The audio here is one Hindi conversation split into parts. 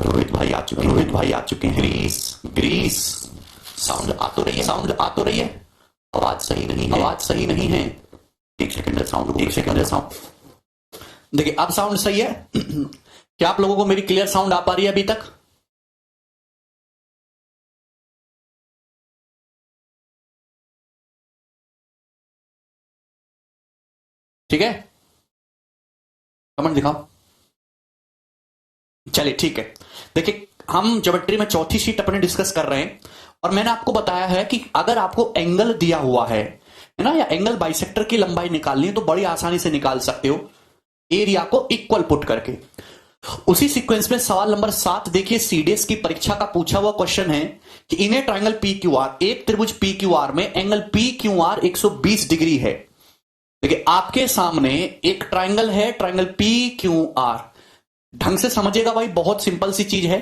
रोहित भाई आ चुके हैं। ग्रीस ग्रीस साउंड आ तो रही है। आवाज सही नहीं है। एक सेकंड साउंड। देखिए अब साउंड सही है। क्या आप लोगों को मेरी क्लियर साउंड आ पा रही है अभी तक? ठीक है, कमेंट दिखाओ। चलिए ठीक है। देखिए हम ज्योमेट्री में चौथी शीट अपने डिस्कस कर रहे हैं और मैंने आपको बताया है कि अगर आपको एंगल दिया हुआ है ना, या एंगल बाइसेक्टर की लंबाई निकालनी है तो बड़ी आसानी से निकाल सकते हो एरिया को इक्वल पुट करके। उसी सीक्वेंस में सवाल नंबर 7 देखिए, सीडीएस की परीक्षा का पूछा हुआ क्वेश्चन है कि in a triangle P Q R, एक त्रिभुज पी क्यू आर में angle P Q R 120 degree है। देखिए आपके सामने एक ट्राइंगल है, ट्राइंगल पी क्यू आर। ढंग से समझिएगा भाई, बहुत सिंपल सी चीज है।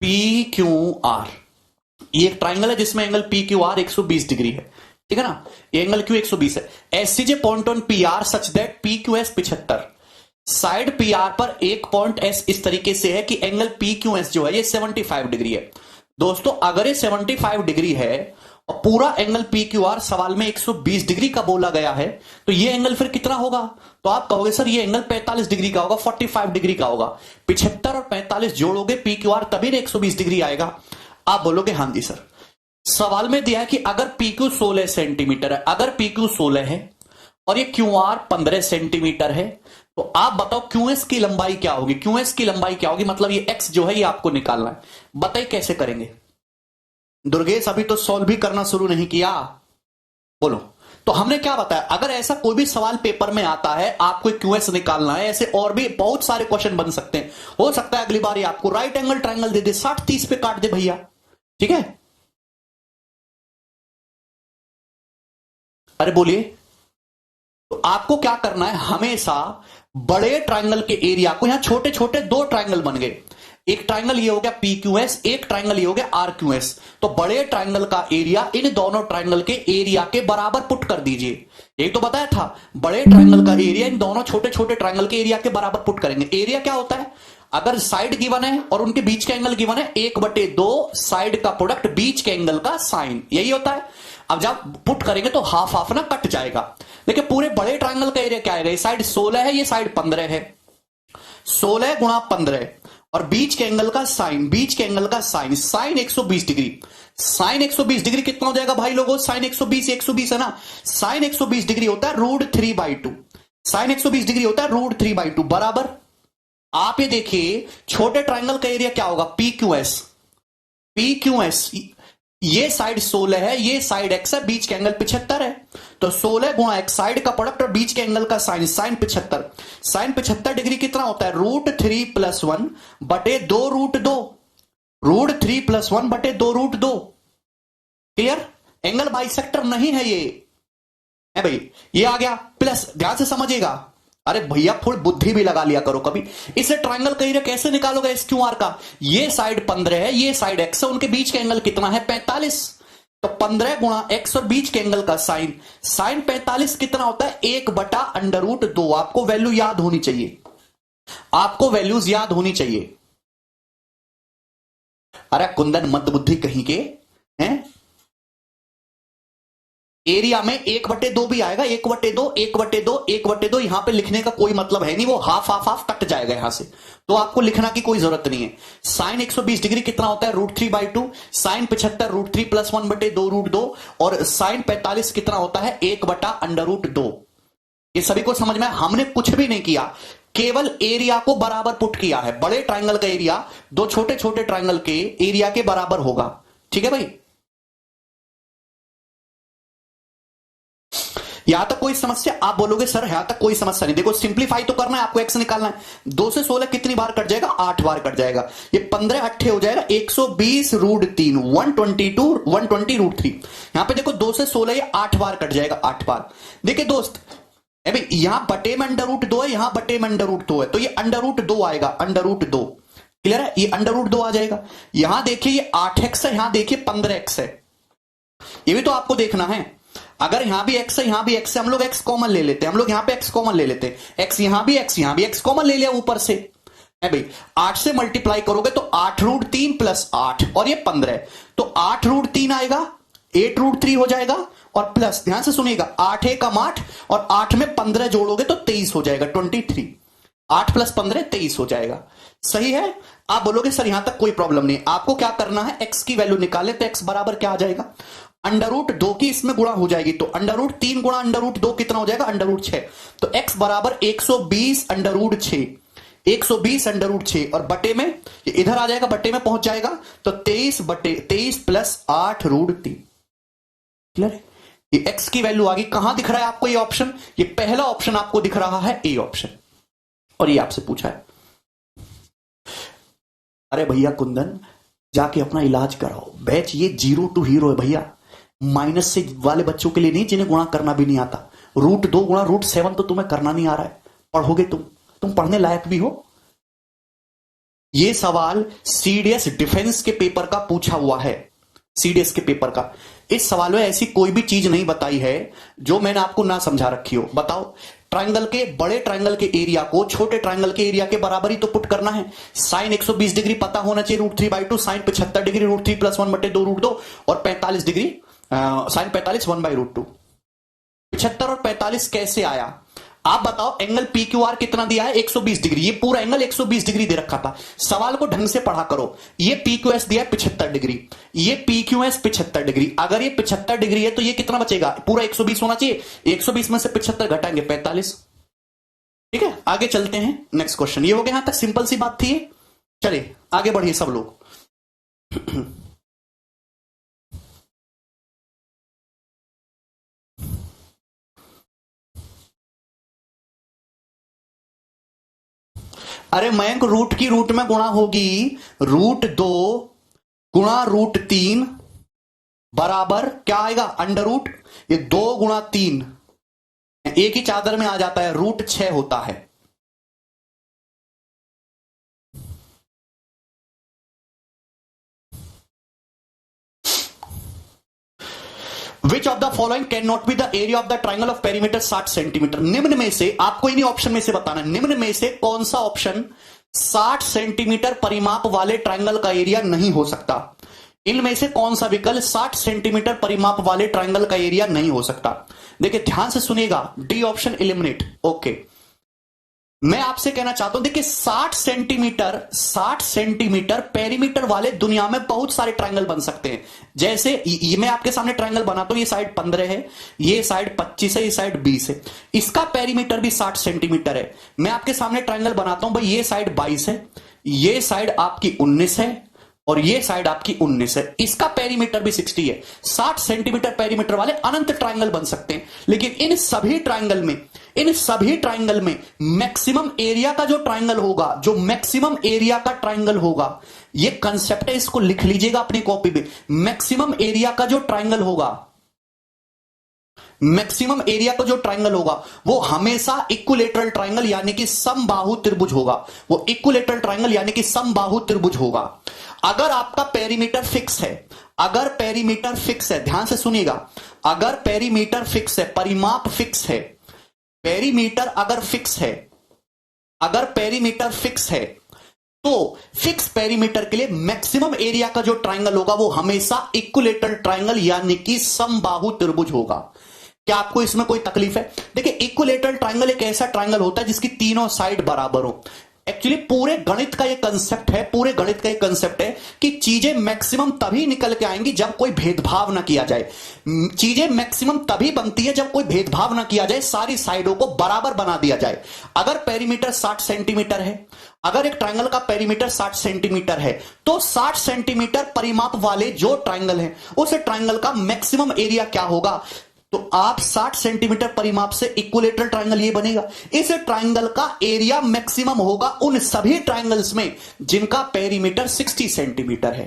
पी क्यू आर ये एक ट्राइंगल है जिसमें angle P Q R 120 degree है, ठीक है ना। ये एंगल क्यू 120 है। एससीजे point on P R such that P Q S 75। Side P R पर एक पॉइंट एस इस तरीके से है कि एंगल पी क्यू एस जो है ये 75 डिग्री है। दोस्तों अगर ये 75 डिग्री है और पूरा एंगल पी क्यू आर सवाल में 120 डिग्री का बोला गया है, तो ये एंगल फिर कितना होगा? तो आप कहोगे सर ये एंगल 45 डिग्री का होगा, 45 डिग्री का होगा। 75 और 45 जोड़ोगे पी क्यू आर तभी 120 डिग्री आएगा। आप बोलोगे हाँ जी सर। सवाल में दिया है कि अगर पी क्यू 16 सेंटीमीटर है, अगर पी क्यू 16 है और ये क्यू आर 15 सेंटीमीटर है, तो आप बताओ क्यू एस की लंबाई क्या होगी? क्यू एस की लंबाई क्या होगी? मतलब ये एक्स जो है ये आपको निकालना है। बताइए कैसे करेंगे? दुर्गेश अभी तो सॉल्व भी करना शुरू नहीं किया, बोलो। तो हमने क्या बताया, अगर ऐसा कोई भी सवाल पेपर में आता है, आपको क्यूएस निकालना है, ऐसे और भी बहुत सारे क्वेश्चन बन सकते हैं। हो सकता है अगली बार आपको राइट एंगल ट्राइंगल दे दे, 60-30 पे काट दे भैया, ठीक है। अरे बोलिए। तो आपको क्या करना है, हमेशा बड़े ट्राइंगल के एरिया को, यहां छोटे छोटे दो ट्राइंगल बन गए। एक ट्राइंगल ये हो गया पी क्यू एस, एक ट्राइंगल ये हो गया आर क्यू एस। तो बड़े ट्राइंगल का एरिया इन दोनों ट्राइंगल के एरिया के बराबर पुट कर दीजिए। एक तो बताया था बड़े ट्राइंगल का एरिया इन दोनों छोटे छोटे ट्राइंगल के एरिया के बराबर पुट करेंगे। एरिया क्या होता है? अगर साइड गिवन है और उनके बीच का एंगल गिवन है, 1/2 साइड का प्रोडक्ट बीच के एंगल का साइन, यही होता है। अब जब पुट करेंगे तो हाफ हाफ ना कट जाएगा। देखिए पूरे बड़े ट्राइंगल का एरिया क्या आएगा? ये साइड 16 है, ये साइड 15 है। 16 गुणा 15 और बीच के एंगल का साइन, बीच के एंगल का sine, sine 120 degree. Sine 120 degree कितना हो जाएगा भाई लोगों? साइन 120 है ना। साइन 120 डिग्री होता है √3/2। साइन 120 डिग्री होता है √3/2 बराबर। आप ये देखिए छोटे ट्राइंगल का एरिया क्या होगा? P Q S. P Q S ये साइड 16 है, ये साइड x है, बीच के एंगल 75 है। तो 16 गुणा x साइड का प्रोडक्ट और बीच के एंगल का साइन, साइन 75। साइन 75 डिग्री कितना होता है? √3 + 1 बटे 2√2। √3 + 1 बटे 2√2। क्लियर? एंगल बाइसेक्टर नहीं है ये, है भाई। ये आ गया प्लस, ध्यान से समझिएगा। अरे भैया फुल बुद्धि भी लगा लिया करो कभी। इसे ट्राइंगल का एरिया कैसे निकालोगे एस क्यू आर का? ये साइड 15 है, ये साइड एक्स है, उनके बीच का एंगल कितना है? 45। तो 15 गुणा एक्स और बीच के एंगल का साइन, साइन 45 कितना होता है? 1/√2। आपको वैल्यू याद होनी चाहिए, आपको वैल्यूज याद होनी चाहिए। अरे कुंदन मत बुद्धि कहीं के हैं। एरिया में 1/2 भी आएगा, 1/2, 1/2, 1/2। यहां पे लिखने का कोई मतलब है नहीं, वो हाफ हाफ हाफ कट जाएगा यहां से, तो आपको लिखना की कोई जरूरत नहीं है। साइन 120 डिग्री कितना होता है? √3/2। साइन 75 √3 + 1 बटे 2√2। और साइन 45 कितना होता है? 1/√2। ये सभी को समझ में? हमने कुछ भी नहीं किया, केवल एरिया को बराबर पुट किया है। बड़े ट्राइंगल का एरिया दो छोटे छोटे ट्राइंगल के एरिया के बराबर होगा, ठीक है भाई। यहां तक कोई समस्या? आप बोलोगे सर यहां तक कोई समस्या नहीं। देखो सिंप्लीफाई तो करना है आपको, एक्स निकालना है। 2 से 16 कितनी बार कट जाएगा? 8 बार कट जाएगा। ये 15 8 हो जाएगा 120 √3, 120 √3। यहां पे देखो 2 से 16 ये 8 बार कट जाएगा, 8 बार। देखिए दोस्त भाई यहां बटे में √2 है, यहां बटे में √2 है, तो ये √2 आएगा, √2। क्लियर है? ये √2 आ जाएगा। यहां देखिए ये 8x है, यहां देखिए 15x है। ये भी तो आपको देखना है। अगर यहां भी x है, यहां भी x है, हम लोग x कॉमन ले लेते हैं। हम लोग यहां पे x कॉमन ले लेते हैं। x यहां भी x कॉमन ले लिया ऊपर से। है भाई, 8 से मल्टीप्लाई करोगे तो 8√3 प्लस 8 और ये 15, तो 8√3 आएगा, 8√3 हो जाएगा और प्लस, ध्यान से सुनिएगा, 8 एकम 8 और 8 में 15 जोड़ोगे तो 23 हो जाएगा, 23। 8 प्लस 15 23 हो जाएगा। सही है। आप बोलोगे सर यहां तक कोई प्रॉब्लम नहीं, आपको क्या करना है, x की वैल्यू निकाले तो x बराबर क्या आ जाएगा, √2 की इसमें गुणा हो जाएगी, तो √3 गुणा √2 कितना हो जाएगा, √6। तो x बराबर 120 √6, 120 √6 और बटे में इधर आ जाएगा, बटे में पहुंच जाएगा, तो 23 प्लस 8√3। क्लियर है। ये x की वैल्यू आ गई। कहां दिख रहा है आपको ये ऑप्शन, ये पहला ऑप्शन आपको दिख रहा है, ए ऑप्शन। और ये आपसे पूछा है, अरे भैया कुंदन जाके अपना इलाज कराओ, बैच ये 0 टू हीरो है भैया, माइनस से वाले बच्चों के लिए नहीं जिन्हें गुणा करना भी नहीं आता। √2 गुणा √7 तो तुम्हें करना नहीं आ रहा है, पढ़ोगे तुम पढ़ने लायक भी हो। यह सवाल सीडीएस डिफेंस के पेपर का पूछा हुआ है, सीडीएस के पेपर का। इस सवाल में ऐसी कोई भी चीज नहीं बताई है जो मैंने आपको ना समझा रखी हो। बताओ, ट्रायंगल के, बड़े ट्रायंगल के एरिया को छोटे ट्रायंगल के एरिया के बराबर ही तो पुट करना है। साइन 120 डिग्री पता होना चाहिए, √3/2, साइन 75 डिग्री √3 + 1/2 √2 और 45 डिग्री साइन 45 1/√2। 75 और 45 कैसे आया आप बताओ। एंगल PQR कितना दिया है, 120 डिग्री। ये पूरा एंगल 120 डिग्री दे रखा था। सवाल को ढंग से पढ़ा करो। ये PQS दिया है 75 डिग्री, ये PQS 75 डिग्री। अगर ये 75 डिग्री है तो ये कितना बचेगा, पूरा 120 होना चाहिए। 120 में से 75 घटाएंगे 45। ठीक है, आगे चलते हैं, नेक्स्ट क्वेश्चन। ये हो गया, यहां तक सिंपल सी बात थी। चलिए आगे बढ़िए सब लोग। अरे मयंक, रूट की रूट में गुणा होगी, √2 गुणा √3 बराबर क्या आएगा, अंडर रूट, ये 2 गुणा 3 एक ही चादर में आ जाता है, √6 होता है। Which of the following can not be the area of the triangle of perimeter 60 centimetre. निम्न में से आपको इन्हीं ऑप्शन में से बताना है, निम्न में से कौन सा ऑप्शन 60 सेंटीमीटर परिमाप वाले ट्राइंगल का एरिया नहीं हो सकता। इनमें से कौन सा विकल्प 60 सेंटीमीटर परिमाप वाले ट्राइंगल का एरिया नहीं हो सकता। देखिए ध्यान से सुनिएगा, डी ऑप्शन एलिमिनेट। ओके, मैं आपसे कहना चाहता हूं, देखिए 60 सेंटीमीटर पेरीमीटर वाले दुनिया में बहुत सारे ट्रायंगल बन सकते हैं। जैसे ये मैं आपके सामने ट्रायंगल बनाता हूं, ये साइड 15 है, ये साइड 25 है, ये साइड 20 है, इसका पेरीमीटर भी 60 सेंटीमीटर है। मैं आपके सामने ट्रायंगल बनाता हूं भाई, ये साइड 22 है, ये साइड आपकी 19 है और ये साइड आपकी 19 है, इसका पेरीमीटर भी 60 है। 60 सेंटीमीटर पेरीमीटर वाले अनंत ट्रायंगल बन सकते हैं। लेकिन इन सभी ट्रायंगल में मैक्सिमम एरिया का जो ट्रायंगल होगा, जो मैक्सिमम एरिया का ट्रायंगल होगा, ये कंसेप्ट है, इसको लिख लीजिएगा अपनी कॉपी पे। मैक्सिमम एरिया का जो ट्रायंगल होगा, मैक्सिमम एरिया का जो ट्रायंगल होगा वो हमेशा इक्विलेटरल ट्रायंगल यानी कि समबाहु त्रिभुज होगा। वो इक्विलेटरल ट्रायंगल यानी कि समबाहु त्रिभुज होगा। अगर आपका पेरीमीटर फिक्स है, अगर पेरीमीटर फिक्स है, ध्यान से सुनिएगा, अगर पेरीमीटर फिक्स है, परिमाप फिक्स है, पेरीमीटर अगर फिक्स है, अगर पेरीमीटर फिक्स है, तो फिक्स पेरीमीटर के लिए मैक्सिमम एरिया का जो ट्रायंगल होगा वो हमेशा इक्विलेटरल ट्रायंगल यानी कि समबाहु त्रिभुज होगा। क्या आपको इसमें कोई तकलीफ है? देखिए इक्विलेटरल ट्रायंगल एक ऐसा ट्रायंगल होता है जिसकी तीनों साइड बराबर हो। एक्चुअली पूरे गणित का ये कंसेप्ट है, पूरे गणित का ये कंसेप्ट है कि चीजें मैक्सिमम तभी निकल के आएंगी जब कोई भेदभाव ना किया जाए। चीजें मैक्सिमम तभी बनती है जब कोई भेदभाव ना किया जाए, सारी साइडों को बराबर बना दिया जाए। अगर पेरीमीटर 60 सेंटीमीटर है, अगर एक ट्रायंगल का पेरीमीटर 60 सेंटीमीटर है, तो 60 सेंटीमीटर परिमाप वाले जो ट्रायंगल है उस ट्रायंगल का मैक्सिमम एरिया क्या होगा? तो आप 60 सेंटीमीटर परिमाप से इक्विलेटरल ट्रायंगल ये बनेगा। इस ट्रायंगल का एरिया मैक्सिमम होगा उन सभी ट्रायंगल्स में जिनका पेरीमीटर 60 सेंटीमीटर है।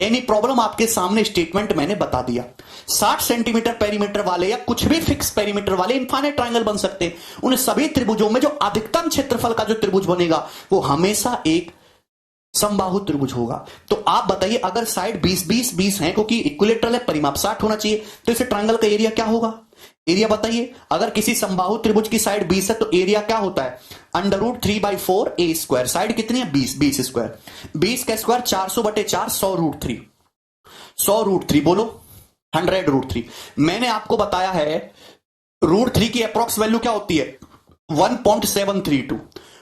Any problem? आपके सामने स्टेटमेंट मैंने बता दिया। 60 सेंटीमीटर पेरीमीटर वाले या कुछ भी फिक्स पेरीमीटर वाले इनफाइनाइट ट्रायंगल बन सकते हैं। उन सभी त्रिभुजों में जो अधिकतम क्षेत्रफल का जो त्रिभुज बनेगा वो हमेशा एक समबाहु त्रिभुज होगा। तो आप बताइए, अगर साइड 20 20 20 है, क्योंकि इक्विलेटरल है, परिमाप 60 होना चाहिए, तो इस ट्रायंगल का एरिया क्या होगा? एरिया बताइए। अगर किसी समबाहु त्रिभुज की साइड 20 है तो एरिया क्या होता है? √3/4 a²। साइड कितनी है? 20 स्क्वायर। 20 का स्क्वायर 400/4, 100√3। 100√3 बोलो, 100√3। मैंने आपको बताया है √3 की अप्रोक्स वैल्यू क्या होती है? 1.732।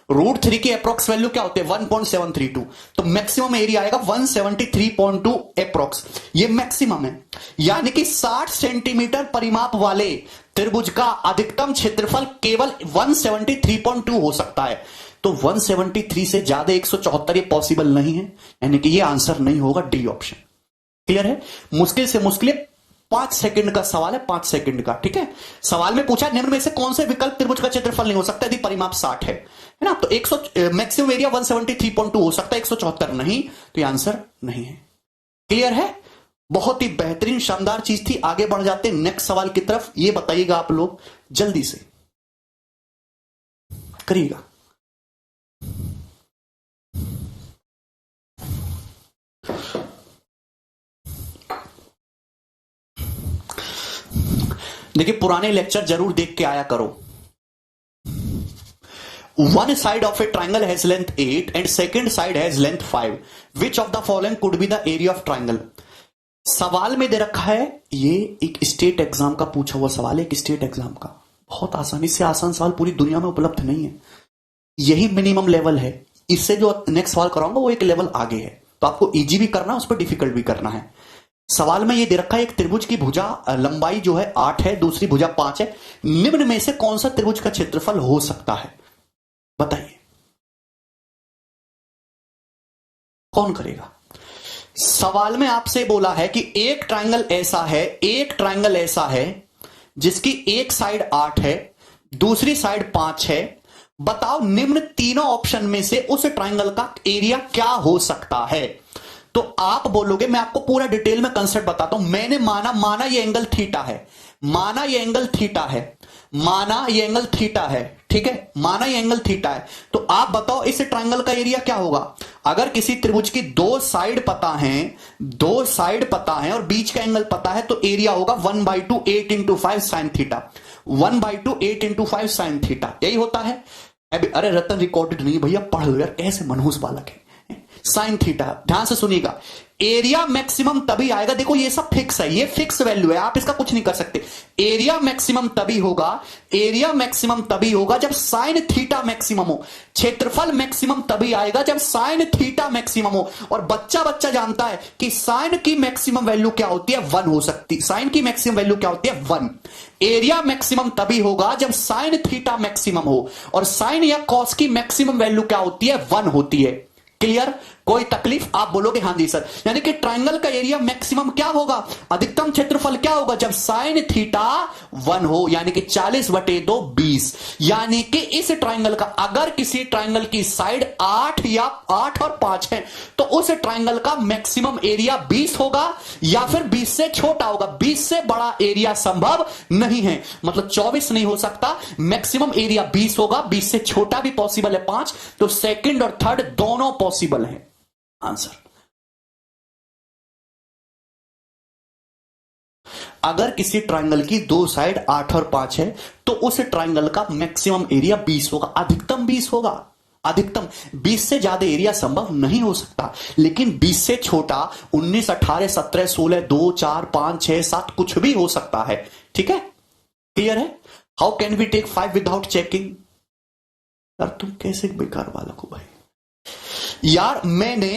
√3 की अप्रोक्स वैल्यू क्या होती है? 1.732। तो मैक्सिमम एरिया आएगा 173.2 अप्रोक्स। ये मैक्सिमम है, यानी कि 60 सेंटीमीटर परिमाप वाले त्रिभुज का अधिकतम क्षेत्रफल केवल 173.2 हो सकता है। तो 173 से ज्यादा 174 ये पॉसिबल नहीं है, यानी कि ये आंसर नहीं होगा, डी ऑप्शन। क्लियर है? मुश्किल से मुश्किल 5 सेकंड का सवाल है, 5 सेकंड का। ठीक है, सवाल में पूछा निम्न में से कौन से विकल्प त्रिभुज का क्षेत्रफल नहीं हो सकता यदि परिमाप 60 है ना? तो 100 मैक्सिमम एरिया 173.2 हो सकता है, 174 नहीं, तो ये आंसर नहीं है। क्लियर है? बहुत ही बेहतरीन शानदार चीज थी। आगे बढ़ जाते हैं नेक्स्ट सवाल की तरफ। ये बताइएगा आप लोग जल्दी से करिएगा। देखिए, पुराने लेक्चर जरूर देख के आया करो। One side of a triangle has length 8 and second side has length 5. Which of the following could be the area of triangle? सवाल में दे रखा है, ये एक स्टेट एग्जाम का पूछा हुआ सवाल है, एक स्टेट एग्जाम का। बहुत आसानी से आसान सवाल पूरी दुनिया में उपलब्ध नहीं है, यही मिनिमम लेवल है। इससे जो नेक्स्ट सवाल कराऊंगा वो एक लेवल आगे है, तो आपको इजी भी करना है, उस पर डिफिकल्ट भी करना है। सवाल में ये दे रखा है एक त्रिभुज की भुजा लंबाई जो है 8 है, दूसरी भुजा 5 है। निम्न में से कौन सा त्रिभुज का क्षेत्रफल हो सकता है? बताइए, कौन करेगा? सवाल में आपसे बोला है कि एक ट्रायंगल ऐसा है, एक ट्रायंगल ऐसा है जिसकी एक साइड 8 है, दूसरी साइड 5 है। बताओ निम्न तीनों ऑप्शन में से उस ट्रायंगल का एरिया क्या हो सकता है? तो आप बोलोगे, मैं आपको पूरा डिटेल में कंसेप्ट बताता हूं। मैंने माना ये एंगल थीटा है, माना ये एंगल थीटा है, माना ये एंगल थीटा है। ठीक है, माना ये एंगल थीटा है। तो आप बताओ इस ट्रायंगल का एरिया क्या होगा? अगर किसी त्रिभुज की दो साइड पता है, दो साइड पता है और बीच का एंगल पता है, तो एरिया होगा 1/2 8 × 5 sin थीटा। 1/2 8 × 5 sin थीटा, यही होता है। अरे रतन रिकॉर्डेड नहीं भैया, पढ़ लो यार, कैसे मनहूस बालक है। साइन थीटा, ध्यान से सुनिएगा, एरिया मैक्सिमम तभी आएगा। देखो ये सब फिक्स है, ये फिक्स वैल्यू है, आप इसका कुछ नहीं कर सकते। एरिया मैक्सिमम तभी होगा, एरिया मैक्सिमम तभी होगा जब साइन थीटा मैक्सिमम हो। क्षेत्रफल मैक्सिमम तभी आएगा जब साइन थीटा मैक्सिमम हो। और बच्चा बच्चा जानता है कि साइन की मैक्सिमम वैल्यू क्या होती है? 1 हो सकती। साइन की मैक्सिमम वैल्यू क्या होती है? 1। एरिया मैक्सिमम तभी होगा जब साइन थीटा मैक्सिमम हो, और साइन या कॉस की मैक्सिमम वैल्यू क्या होती है? 1 होती है। क्लियर? कोई तकलीफ? आप बोलोगे हाँ जी सर। यानी कि ट्रायंगल का एरिया मैक्सिमम क्या होगा? अधिकतम क्षेत्रफल क्या होगा? जब साइन थीटा 1 हो, यानी कि 40/2 20। यानी कि इस ट्रायंगल का, अगर किसी ट्रायंगल की साइड 8 या 8 और 5 है, तो उस ट्रायंगल का मैक्सिमम एरिया 20 होगा या फिर 20 से छोटा होगा। 20 से बड़ा एरिया संभव नहीं है, मतलब 24 नहीं हो सकता। मैक्सिमम एरिया 20 होगा, 20 से छोटा भी पॉसिबल है 5। तो सेकंड और थर्ड दोनों पॉसिबल है आंसर। अगर किसी ट्रायंगल की दो साइड 8 और 5 है, तो उस ट्रायंगल का मैक्सिमम एरिया 20 होगा, अधिकतम 20 होगा। अधिकतम 20 से ज्यादा एरिया संभव नहीं हो सकता, लेकिन 20 से छोटा 19 18 17 16 2 4 5 6 7 कुछ भी हो सकता है। ठीक है, क्लियर है? How can we take 5 without checking? यार तुम कैसे बेकार वाला को भाई। यार मैंने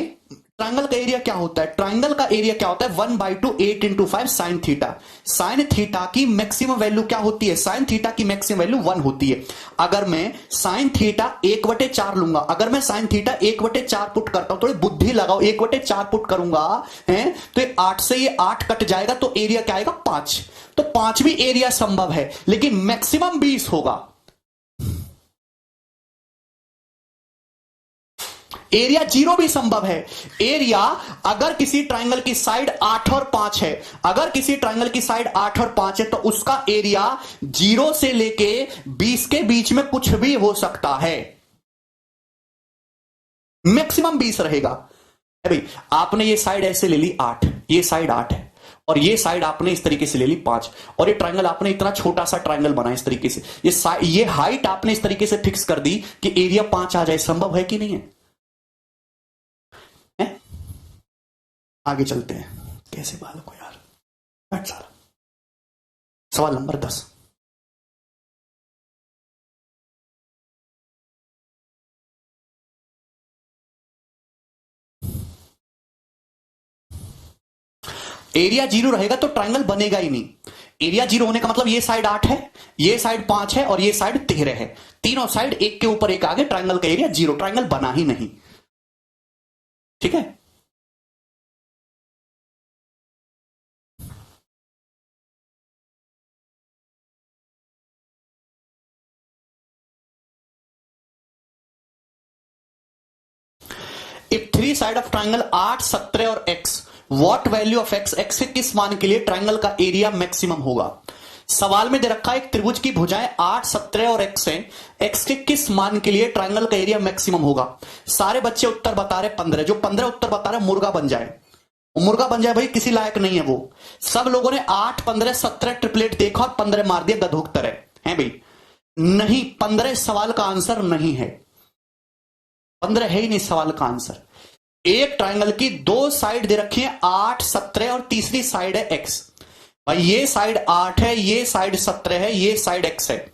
ट्रायंगल का एरिया क्या होता है? ट्रायंगल का एरिया क्या होता है? 1/2 8 × 5 sin थीटा। साइन थीटा की मैक्सिमम वैल्यू क्या होती है? साइन थीटा की मैक्सिमम वैल्यू 1 होती है। अगर मैं साइन थीटा 1/4 लूंगा, अगर मैं साइन थीटा 1/4 पुट करता हूं, थोड़ी बुद्धि लगाओ, 1/4 पुट करूंगा है तो 8 से ये 8 कट जाएगा, तो एरिया क्या आएगा? 5। तो 5 भी एरिया संभव है, लेकिन मैक्सिमम 20 होगा। एरिया 0 भी संभव है। एरिया अगर किसी ट्रायंगल की साइड 8 और 5 है, अगर किसी ट्रायंगल की साइड 8 और 5 है, तो उसका एरिया 0 से लेके 20 के बीच में कुछ भी हो सकता है, मैक्सिमम 20 रहेगा। भाई आपने ये साइड ऐसे ले ली 8, ये साइड 8 है, और ये साइड आपने इस तरीके से ले ली 5, और ये ट्रायंगल आपने इतना छोटा सा ट्रायंगल बनाया इस तरीके से, ये हाइट आपने इस तरीके से फिक्स कर दी कि एरिया 5 आ जाए। संभव है कि नहीं है? आगे चलते हैं। कैसे बालक हो यार, बैठ सारा। सवाल नंबर 10। एरिया 0 रहेगा तो ट्रायंगल बनेगा ही नहीं। एरिया 0 होने का मतलब ये साइड 8 है, ये साइड 5 है और ये साइड 13 है। तीनों साइड एक के ऊपर एक आगे, ट्रायंगल का एरिया 0, ट्रायंगल बना ही नहीं। ठीक है। If three side of triangle 8, 17 और x, what value of x, x के किस मान के लिए ट्रायंगल का एरिया मैक्सिमम होगा? सवाल में दे रखा है एक त्रिभुज की भुजाएं 8, 17 और x है, x के किस मान के लिए ट्रायंगल का एरिया मैक्सिमम होगा? सारे बच्चे उत्तर बता रहे 15, जो 15 उत्तर बता रहे मुर्गा बन जाए, मुर्गा बन जाए भाई, किसी लायक नहीं है वो। सब लोगों ने 8, 15, 17 ट्रिपलेट देखा और 15 मार दिया, गधोक तरह है भाई। नहीं, 15 सवाल का आंसर नहीं है, 15 है ही नहीं सवाल का आंसर। एक ट्रायंगल की दो साइड दे रखी है 8, 17 और तीसरी साइड है x। भाई ये साइड 8 है, ये साइड 17 है, ये साइड x है।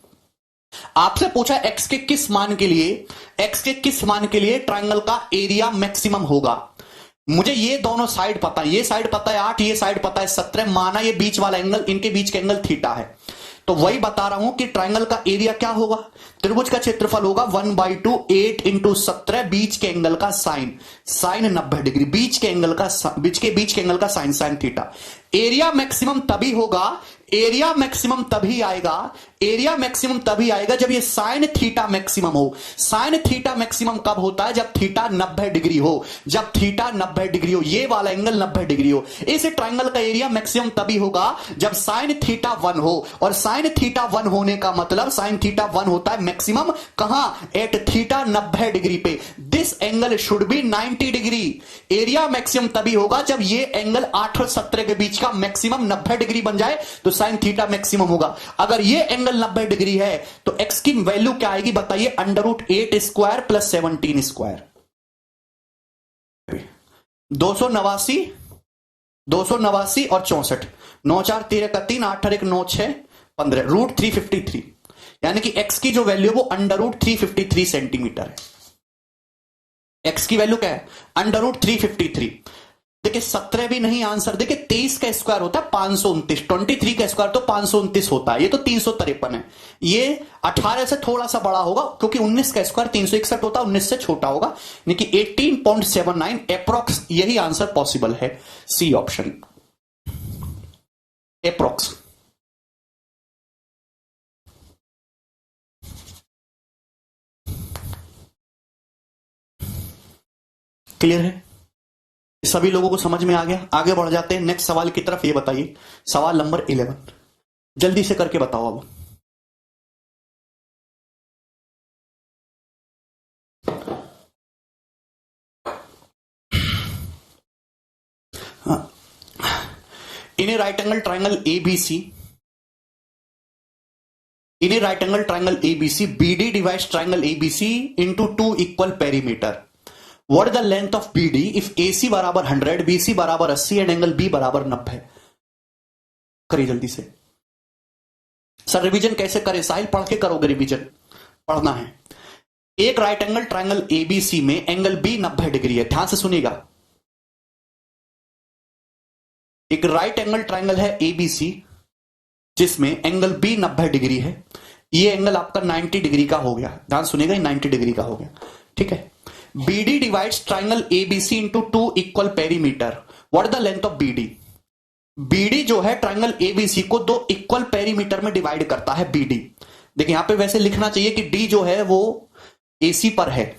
आपसे पूछा x के किस मान के लिए, x के किस मान के लिए ट्रायंगल का एरिया मैक्सिमम होगा? मुझे ये दोनों साइड पता है, ये साइड पता है 8, ये साइड पता है 17, माना ये बीच वाला एंगल, इनके बीच का एंगल थीटा है, तो वही बता रहा हूं कि ट्रायंगल का एरिया क्या होगा? त्रिभुज का क्षेत्रफल होगा 1/2 8 इंटू 17, बीच के एंगल का साइन 90 डिग्री, बीच के एंगल का साइन थीटा। एरिया मैक्सिमम तभी होगा, एरिया मैक्सिमम तभी आएगा जब ये साइन थीटा मैक्सिमम हो। साइन थीटा मैक्सिमम कब होता है? जब थीटा 90 डिग्री हो, जब थीटा 90 डिग्री हो, ये वाला एंगल 90 डिग्री हो। इस ट्रायंगल का एरिया मैक्सिमम तभी होगा जब साइन थीटा 1 हो, और साइन थीटा 1 होने का मतलब साइन थीटा 1 होता है मैक्सिमम कहां? एट थीटा 90 डिग्री पे। This angle should be 90 degree. Area maximum तभी होगा जब ये एंगल 8 और 17 के बीच का मैक्सिमम 90 डिग्री बन जाए, तो साइन थीटा मैक्सिमम होगा। अगर ये एंगल 90 डिग्री है तो x की वैल्यू क्या आएगी बताइए? √8 स्क्वायर प्लस 17 स्क्वायर, 289 और 64, 9 4 13 का 3, 8 1 9 6 15, √353, यानी कि x की जो वैल्यू है वो √353 सेंटीमीटर है। x की वैल्यू क्या है? √353। देखिए 17 भी नहीं आंसर, देखिए 23 का स्क्वायर होता है 529, 23 का स्क्वायर तो 529 होता है, ये तो 353 है। ये 18 से थोड़ा सा बड़ा होगा क्योंकि 19 का स्क्वायर 361 होता है, 19 से छोटा होगा, यानी कि 18.79 एप्रोक्स, यही आंसर पॉसिबल है, सी ऑप्शन एप्रोक्स। क्लियर है? सभी लोगों को समझ में आ गया? आगे बढ़ जाते हैं नेक्स्ट सवाल की तरफ। ये बताइए सवाल नंबर 11, जल्दी से करके बताओ अब। In a right angle triangle ABC, in a right angle triangle ABC, BD divides triangle ABC into 2 equal perimeter. What is the length of BD if AC बराबर 100, BC बराबर 80 एंड एंगल B बराबर 90? करिए जल्दी से। सर रिवीजन कैसे करें? साहिल पढ़ के करोगे रिवीजन, पढ़ना है। एक राइट एंगल ट्रायंगल ABC में एंगल B 90 डिग्री है, ध्यान से सुनिएगा। एक राइट एंगल ट्रायंगल है ABC जिसमें एंगल B 90 डिग्री है, ये एंगल आपका 90 डिग्री का हो गया, ध्यान सुनिएगा, 90 डिग्री का हो गया, ठीक है। BD divides triangle ABC into 2 equal perimeter. What is the length of BD? BD जो है ट्रायंगल ABC को 2 इक्वल पेरीमीटर में डिवाइड करता है BD। देखिए यहां पे वैसे लिखना चाहिए कि D जो है वो AC पर है,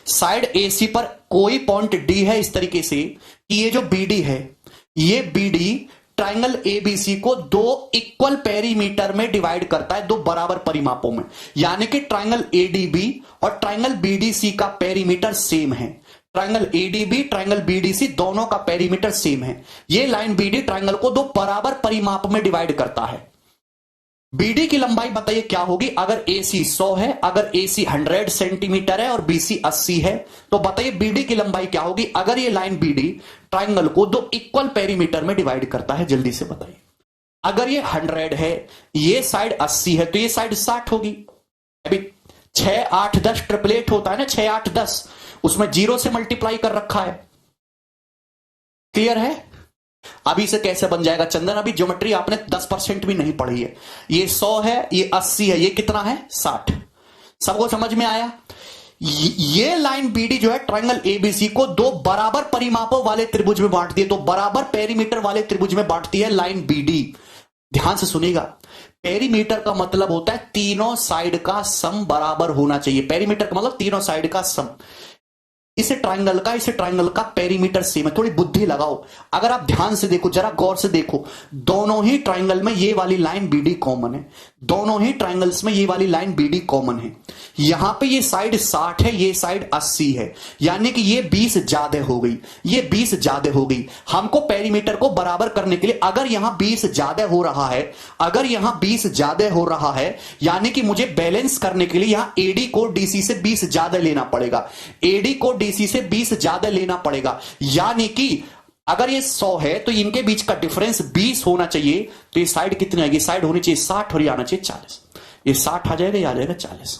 साइड AC पर कोई पॉइंट D है इस तरीके से कि ये जो BD है, ये BD ट्रायंगल एबीसी को 2 इक्वल पेरीमीटर में डिवाइड करता है, 2 बराबर परिमापों में, यानी कि ट्रायंगल एडीबी और ट्रायंगल बीडीसी का पेरीमीटर सेम है। ट्रायंगल एडीबी, ट्रायंगल बीडीसी दोनों का पेरीमीटर सेम है। ये लाइन बीडी ट्रायंगल को दो बराबर परिमाप में डिवाइड करता है। बीडी की लंबाई बताइए क्या होगी, अगर एसी 100 है, अगर एसी 100 सेंटीमीटर है और बीसी 80 है, तो बताइए बीडी की लंबाई क्या होगी अगर ये लाइन बीडी ट्रायंगल को दो इक्वल पेरीमीटर में डिवाइड करता है। जल्दी से बताइए, अगर ये 100 है, ये साइड 80 है, तो ये साइड 60 होगी। अभी 6 8 10 ट्रिपलेट होता है ना, 6 8 10, उसमें 0 से मल्टीप्लाई कर रखा है। क्लियर है? अभी इसे कैसे बन जाएगा चंदन, अभी ज्योमेट्री आपने 10% भी नहीं पढ़ी है। ये 100 है, ये 80 है, ये कितना है 60। सबको समझ में आया? ये लाइन बीडी जो है ट्रायंगल एबीसी को दो बराबर परिमापों वाले त्रिभुज में बांटती है, तो बराबर पेरीमीटर वाले त्रिभुज में बांटती है लाइन बीडी। ध्यान से सुनिएगा, पेरीमीटर का मतलब होता है तीनों साइड का सम बराबर होना चाहिए। पेरीमीटर का मतलब तीनों साइड का सम। इस ट्रायंगल का पेरीमीटर सेम है। थोड़ी बुद्धि लगाओ, अगर आप ध्यान से देखो, जरा गौर से देखो, दोनों ही ट्रायंगल में ये वाली लाइन बीडी कॉमन है, दोनों ही ट्रायंगल्स में ये वाली लाइन बीडी कॉमन है। यहां पे ये साइड 60 है, ये साइड 80 है, यानी कि ये 20 ज्यादा हो गई, ये 20 ज्यादा हो गई। हमको पेरीमीटर को बराबर करने के लिए, अगर यहां 20 ज्यादा हो रहा है, अगर यहां 20 ज्यादा हो रहा है, यानी कि मुझे बैलेंस करने के लिए यहां एडी को डीसी से 20 ज्यादा लेना पड़ेगा, एडी को डीसी से 20 ज्यादा लेना पड़ेगा। यानी कि अगर ये 100 है तो इनके बीच का डिफरेंस 20 होना चाहिए, तो ये साइड कितनी आएगी, साइड होनी चाहिए 60 और ये आना चाहिए 40। ये 60 आ जाएगा, ये आ जाएगा 40।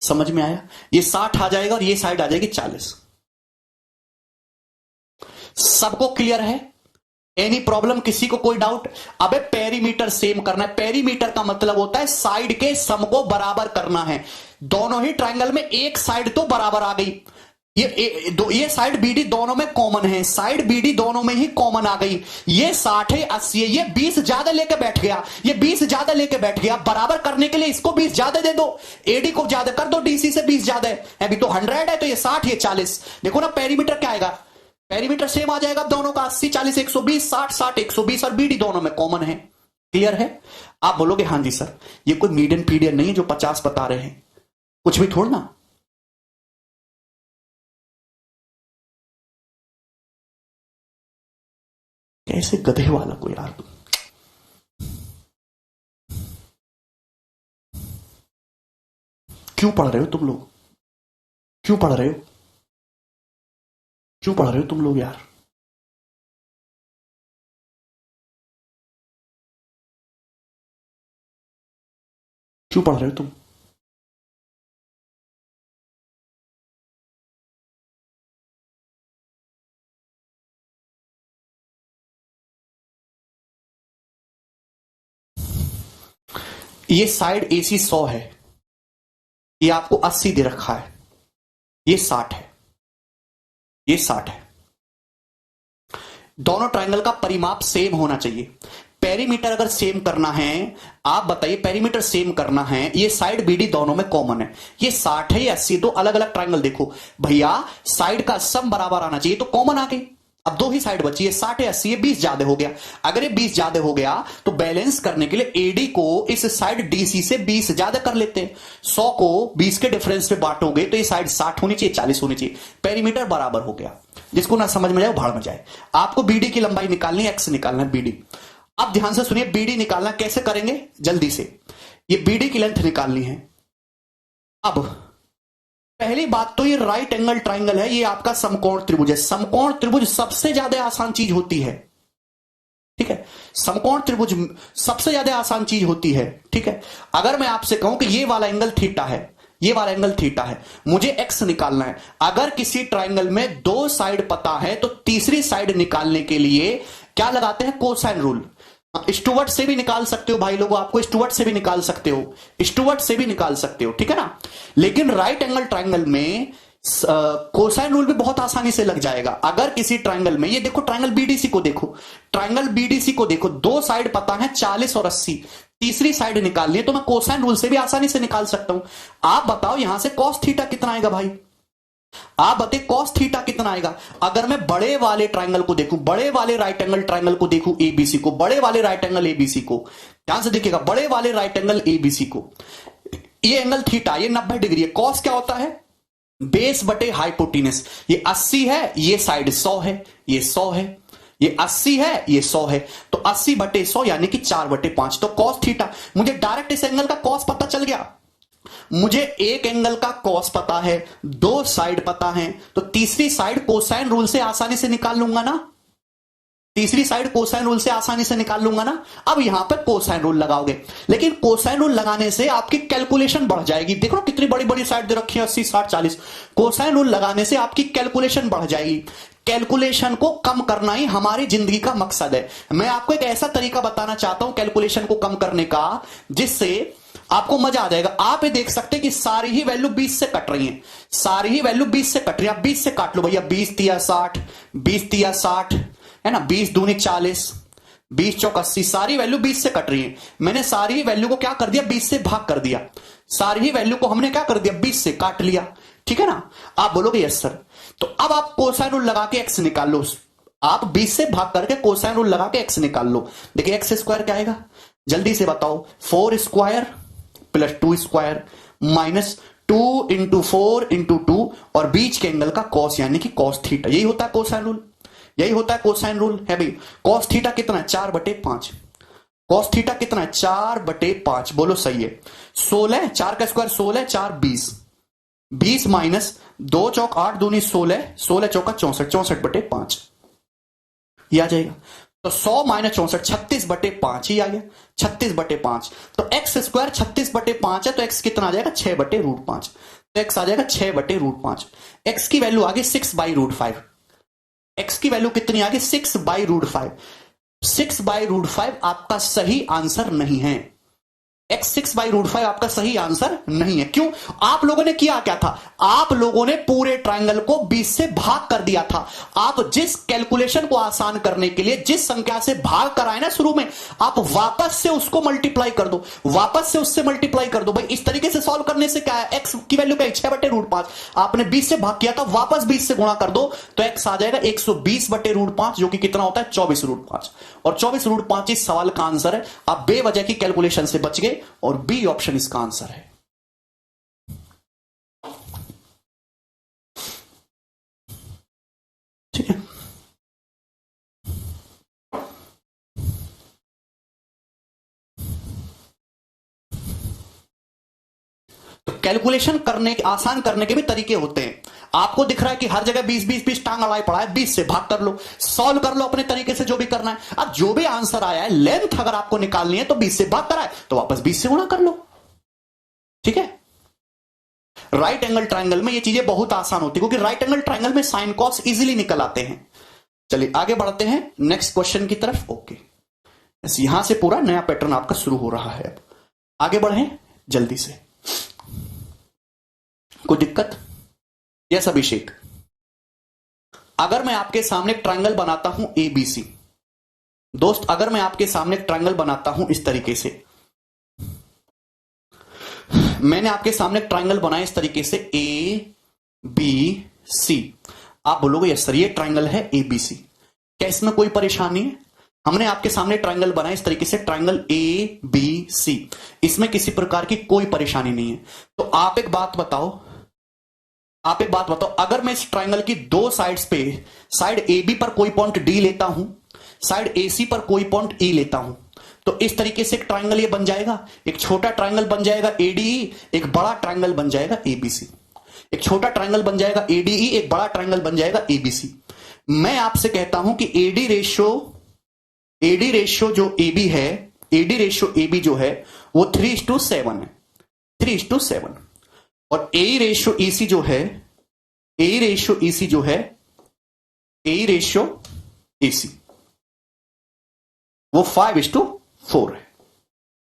समझ में आया? ये 60 आ जाएगा और ये साइड आ जाएगी 40। सबको क्लियर है? एनी प्रॉब्लम, किसी को कोई डाउट? अबे पेरीमीटर सेम करना है। पेरीमीटर का मतलब होता है साइड के सम को बराबर करना है। दोनों ही ट्रायंगल में एक साइड तो बराबर आ गई, ये साइड बीडी दोनों में कॉमन है, साइड बीडी दोनों में ही कॉमन आ गई। ये 60 है, 80 है, ये 20 ज्यादा लेके बैठ गया, ये 20 ज्यादा लेके बैठ गया। बराबर करने के लिए इसको 20 ज्यादा दे दो, एडी को ज्यादा कर दो, डीसी से 20 ज्यादा है। अभी तो 100 है, तो ये 60, ये 40। देखो ना पेरीमीटर क्या आएगा, पेरीमीटर सेम आ जाएगा दोनों का, 80 40 120, 60 60 120, और बीडी दोनों में कॉमन है। क्लियर है? आप बोलोगे हाँ जी सर, ये कोई मीडियन पीडियन नहीं है जो 50 बता रहे हैं, कुछ भी थोड़ा ना। कैसे गधे वाला को यार, क्यों पढ़ रहे हो तुम लोग, क्यों पढ़ रहे हो, क्यों पढ़ रहे हो तुम लोग यार? क्यों पढ़ रहे हो तुम? ये साइड एसी 100 है, ये आपको 80 दे रखा है, ये 60 है, ये 60 है। दोनों ट्रायंगल का परिमाप सेम होना चाहिए। पेरीमीटर अगर सेम करना है, आप बताइए, पेरीमीटर सेम करना है, ये साइड बीडी दोनों में कॉमन है, ये 60 है, ये 80, दो अलग अलग ट्रायंगल देखो भैया, साइड का सम बराबर आना चाहिए, तो कॉमन आ गई। अब दो ही साइड बची है, 60 है 80 है, 20 ज्यादा हो गया। अगर ये 20 ज्यादा हो गया तो बैलेंस करने के लिए एडी को इस साइड डीसी से 20 ज्यादा कर लेते हैं। 100 को 20 के डिफरेंस पे बांटोगे तो ये साइड 60 होनी चाहिए, 40 होनी चाहिए, पेरीमीटर बराबर हो गया। जिसको ना समझ में जाए भाड़ में जाए। आपको बीडी की लंबाई निकालनी है, एक्स निकालना है, बीडी। अब ध्यान से सुनिए, बीडी निकालना कैसे करेंगे जल्दी से, ये बीडी की लेंथ निकालनी है। अब पहली बात तो ये राइट एंगल ट्राइंगल है, ये आपका समकोण त्रिभुज है। समकोण त्रिभुज सबसे ज्यादा आसान चीज होती है, ठीक है, समकोण त्रिभुज सबसे ज्यादा आसान चीज होती है, ठीक है। अगर मैं आपसे कहूं कि ये वाला एंगल थीटा है, ये वाला एंगल थीटा है, मुझे एक्स निकालना है। अगर किसी ट्राइंगल में दो साइड पता है तो तीसरी साइड निकालने के लिए क्या लगाते हैं, कोसाइन रूल। स्टुअर्ट से भी निकाल सकते हो भाई लोगों, आपको स्टुअर्ट से भी निकाल सकते हो, स्टुअर्ट से भी निकाल सकते हो, ठीक है ना। लेकिन राइट एंगल ट्राइंगल में कोसाइन रूल भी बहुत आसानी से लग जाएगा। अगर किसी ट्राइंगल में, ये देखो ट्राइंगल बीडीसी को देखो, ट्राइंगल बीडीसी को देखो, दो साइड पता है 40 और 80, तीसरी साइड निकालनी है तो मैं कोसाइन रूल से भी आसानी से निकाल सकता हूं। आप बताओ यहां से कॉस थीटा कितना आएगा भाई, आप बताइए कॉस थीटा कितना आएगा। अगर मैं बड़े वाले ट्राइंगल को देखूं, बड़े वाले राइट एंगल ट्राइंगल को देखूं, एबीसी को, बड़े वाले राइट एंगल एबीसी को, ध्यान से देखिएगा, बड़े वाले राइट एंगल एबीसी को, ये एंगल थीटा, ये 90 डिग्री है। कॉस क्या होता है, बेस बटे हाइपोटिनस, ये 80 है, ये साइड 100 है, ये 100 है, ये 80 है, ये 100 है, तो 80 बटे 100 यानी कि 4/5। तो कॉस थीटा, मुझे डायरेक्ट इस एंगल का कॉस पता चल गया, मुझे एक एंगल का कॉस पता है, दो साइड पता है, तो तीसरी साइड कोसाइन रूल से आसानी से निकाल लूंगा ना, तीसरी साइड कोसाइन रूल से आसानी से निकाल लूंगा ना। अब यहां पर कोसाइन रूल लगाओगे, लेकिन कोसाइन रूल लगाने से आपकी कैलकुलेशन बढ़ जाएगी। देखो कितनी बड़ी बड़ी साइड दे रखी है, 80 60 40। कोसाइन रूल लगाने से आपकी कैलकुलेशन बढ़ जाएगी। कैलकुलेशन को कम करना ही हमारी जिंदगी का मकसद है। मैं आपको एक ऐसा तरीका बताना चाहता हूं कैलकुलेशन को कम करने का, जिससे आपको मजा आ जाएगा। आप ये देख सकते हैं कि सारी ही वैल्यू 20 से कट रही है, सारी ही वैल्यू 20 से कट रही है। आप 20 से काट लो भैया, 20 तिया 60, 20 तिया 60 है ना, 20 दूनी 40, 20 चौक 80, सारी वैल्यू 20 से कट रही है। मैंने सारी ही वैल्यू को क्या कर दिया, 20 से भाग कर दिया। सारी ही वैल्यू को हमने क्या कर दिया, 20 से काट लिया। ठीक है ना। आप बोलोगे यस सर, तो अब आप कोसाइन रूल लगा के एक्स निकाल लो। आप 20 से भाग करके कोसाइन रूल लगा के एक्स निकाल लो। देखिए एक्स स्क्वायर क्या आएगा, जल्दी से बताओ, 4 square plus 2 square minus 2 into 4 into 2 और बीच के एंगल का कॉस यानी कि कॉस थीटा। यही होता है कोसाइन रूल, यही होता है कोसाइन रूल है भाई। कॉस थीटा कितना है, 4/5। कॉस थीटा कितना है, 4/5। बोलो सही है। 16, 4 का स्क्वायर 16, 4 20, 20 माइनस 2 चौक 8 दूनी 16, 16 चौका 64, 64/5 ये आ जाएगा। तो 100 माइनस 64, 36/5 ही आ गया, 36/5। तो एक्स स्क्वायर 36/5 है, तो एक्स कितना आ जाएगा, 6/√5। तो एक्स आ जाएगा 6/√5। एक्स की वैल्यू आ गई 6/√5। एक्स की वैल्यू कितनी आ गई, 6/√5। 6/√5 आपका सही आंसर नहीं है। एक्स 6/√5 आपका सही आंसर नहीं है। क्यों? आप लोगों ने किया क्या था, आप लोगों ने पूरे ट्रायंगल को 20 से भाग कर दिया था। आप जिस कैलकुलेशन को आसान करने के लिए जिस संख्या से भाग कराए ना शुरू में, आप वापस से उसको मल्टीप्लाई कर दो, वापस से उससे मल्टीप्लाई कर दो। भाई इस तरीके से सॉल्व करने से क्या है, एक्स की वैल्यू क्या है, 6/√5। आपने 20 से भाग किया था, वापस 20 से गुणा कर दो, तो एक्स आ जाएगा 120/√5, जो कि कितना होता है, 24√5। और 24√5 इस सवाल का आंसर है। आप बेवजह की कैलकुलेशन से बच गए और बी ऑप्शन इसका आंसर है। ठीक है। तो कैलकुलेशन करने आसान करने के भी तरीके होते हैं। आपको दिख रहा है कि हर जगह 20 टांग अड़ाई पड़ा है, 20 से भाग कर लो, सॉल्व कर लो अपने तरीके से जो भी करना है। अब जो भी आंसर आया है, लेंथ अगर आपको निकालनी है तो 20 से भाग कराए तो वापस 20 से गुणा कर लो। ठीक है। राइट एंगल ट्रायंगल में ये चीजें बहुत आसान होती है, क्योंकि राइट एंगल ट्रायंगल में साइन कॉस इजीली निकल आते हैं। चलिए आगे बढ़ते हैं नेक्स्ट क्वेश्चन की तरफ। ओके, यहां से पूरा नया पैटर्न आपका शुरू हो रहा है। अब आगे बढ़े जल्दी से। कोई दिक्कत? यस अभिषेक, अगर मैं आपके सामने ट्रायंगल बनाता हूं एबीसी, दोस्त अगर मैं आपके सामने ट्रायंगल बनाता हूं इस तरीके से, मैंने आपके सामने ट्रायंगल बनाया इस तरीके से ए बी सी, आप बोलोगे यस सर ये ट्रायंगल है एबीसी, क्या इसमें कोई परेशानी है? हमने आपके सामने ट्रायंगल बनाया इस तरीके से, ट्रायंगल ए बी सी, इसमें किसी प्रकार की कोई परेशानी नहीं है। तो आप एक बात बताओ, अगर मैं इस ट्रायंगल की दो साइड्स पे, साइड ए बी पर कोई पॉइंट डी लेता हूं, साइड ए सी पर कोई पॉइंट ई लेता हूं, तो इस तरीके से एक ट्रायंगल ये बन जाएगा। एक छोटा ट्रायंगल बन जाएगा एडीई, एक बड़ा ट्रायंगल बन जाएगा एबीसी। एक छोटा ट्रायंगल बन जाएगा एडीई, एक बड़ा ट्रायंगल बन जाएगा एबीसी। मैं आपसे कहता हूं कि एडी रेशियो जो एबी है, एडी रेशियो एबी जो है वो 3:7 है, 3:7। और ए रेशियो ईसी जो है, ए रेशियो ईसी जो है, ए रेशियो एसी वो 5:4 है।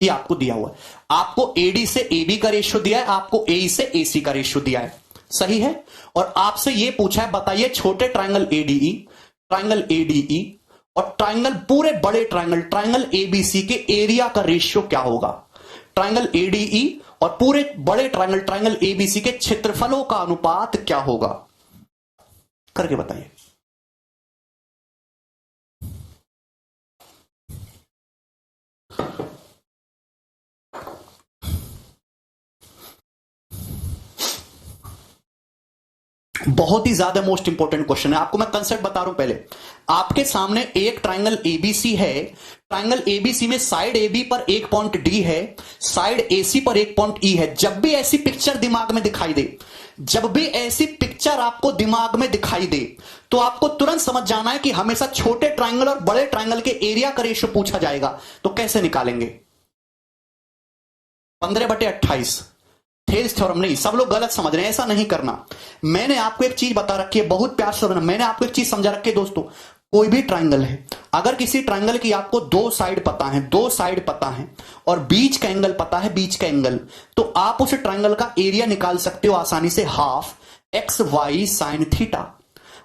ये आपको दिया हुआ है। आपको एडी से एबी का रेशियो दिया है, आपको ए से एसी का रेशियो दिया है, सही है। और आपसे ये पूछा है बताइए छोटे ट्रायंगल एडीई और ट्रायंगल पूरे बड़े ट्रायंगल एबीसी के एरिया का रेशियो क्या होगा। ट्रायंगल एडीई और पूरे बड़े ट्रायंगल एबीसी के क्षेत्रफलों का अनुपात क्या होगा, करके बताइए। बहुत ही ज्यादा मोस्ट इंपोर्टेंट क्वेश्चन है। आपको मैं कंसेप्ट बता रहा हूं। पहले आपके सामने एक ट्राइंगल एबीसी है। ट्राइंगल एबीसी में साइड एबी पर एक पॉइंट डी है, साइड एसी पर एक पॉइंट ई है। जब भी ऐसी पिक्चर दिमाग में दिखाई दे, जब भी ऐसी पिक्चर आपको दिमाग में दिखाई दे, तो आपको तुरंत समझ जाना है कि हमेशा छोटे ट्राइंगल और बड़े ट्राइंगल के एरिया का रेशियो पूछा जाएगा। तो कैसे निकालेंगे? 15/28। थेल्स थ्योरम नहीं, सब लोग गलत समझ रहे हैं, ऐसा नहीं करना। मैंने आपको एक चीज बता रखी है, बहुत प्यार से समझना। मैंने आपको एक चीज समझा रखी है दोस्तों, कोई भी ट्राइंगल है, अगर किसी ट्राइंगल की आपको दो साइड पता है, दो साइड पता है और बीच का एंगल पता है, बीच का एंगल, तो आप उस ट्राइंगल का एरिया निकाल सकते हो आसानी से, half X Y sine theta.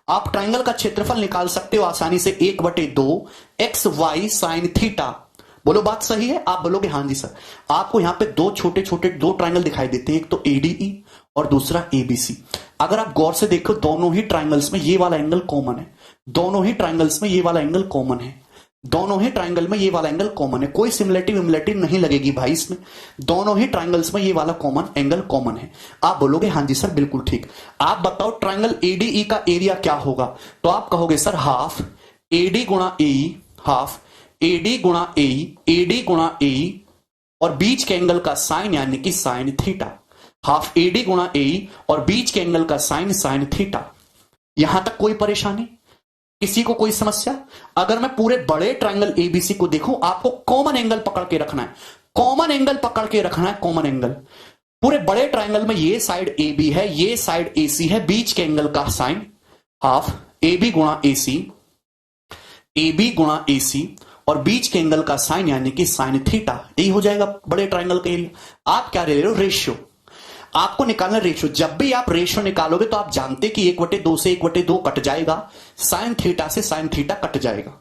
आप ट्राइंगल का क्षेत्रफल निकाल सकते हो आसानी से 1/2 एक्स वाई साइन थीटा। बोलो बात सही है? आप बोलोगे हाँ जी सर। आपको यहां पे दो छोटे छोटे दो ट्राइंगल दिखाई देते हैं, एक तो एडीई और दूसरा एबीसी। अगर आप गौर से देखो, दोनों ही ट्राइंगल्स में ये वाला एंगल कॉमन है, दोनों ही ट्राइंगल्स में ये वाला एंगल कॉमन है, दोनों ही ट्राइंगल में ये वाला एंगल कॉमन है। कोई सिमिलरिटी नहीं लगेगी भाई इसमें, दोनों ही ट्राइंगल्स में ये वाला कॉमन एंगल कॉमन है। आप बोलोगे हाँ जी सर बिल्कुल ठीक। आप बताओ ट्राइंगल एडीई का एरिया क्या होगा? तो आप कहोगे सर हाफ एडी गुणा एई, हाफ एडी गुणा एई, एडी गुणा एई और बीच के एंगल का साइन यानी कि साइन थीटा। हाफ एडी गुणा एई और बीच के एंगल का साइन साइन थीटा। यहां तक कोई परेशानी? किसी को कोई समस्या? अगर मैं पूरे बड़े ट्राइंगल एबीसी को देखूं, आपको कॉमन एंगल पकड़ के रखना है, कॉमन एंगल पकड़ के रखना है, कॉमन एंगल। पूरे बड़े ट्राइंगल में ये साइड एबी है, ये साइड एसी है, बीच के एंगल का साइन हाफ एबी गुणा एसी, एबी गुणा एसी और बीच के एंगल का साइन यानी कि साइन थीटा। यही हो जाएगा बड़े ट्राइंगल का एरिया। आप क्या ले रहे हो? रेशियो। आपको निकालना रेशियो। जब भी आप रेशियो निकालोगे तो आप जानते कि 1/2 से 1/2 कट जाएगा, साइन थीटा से साइन थीटा कट जाएगा।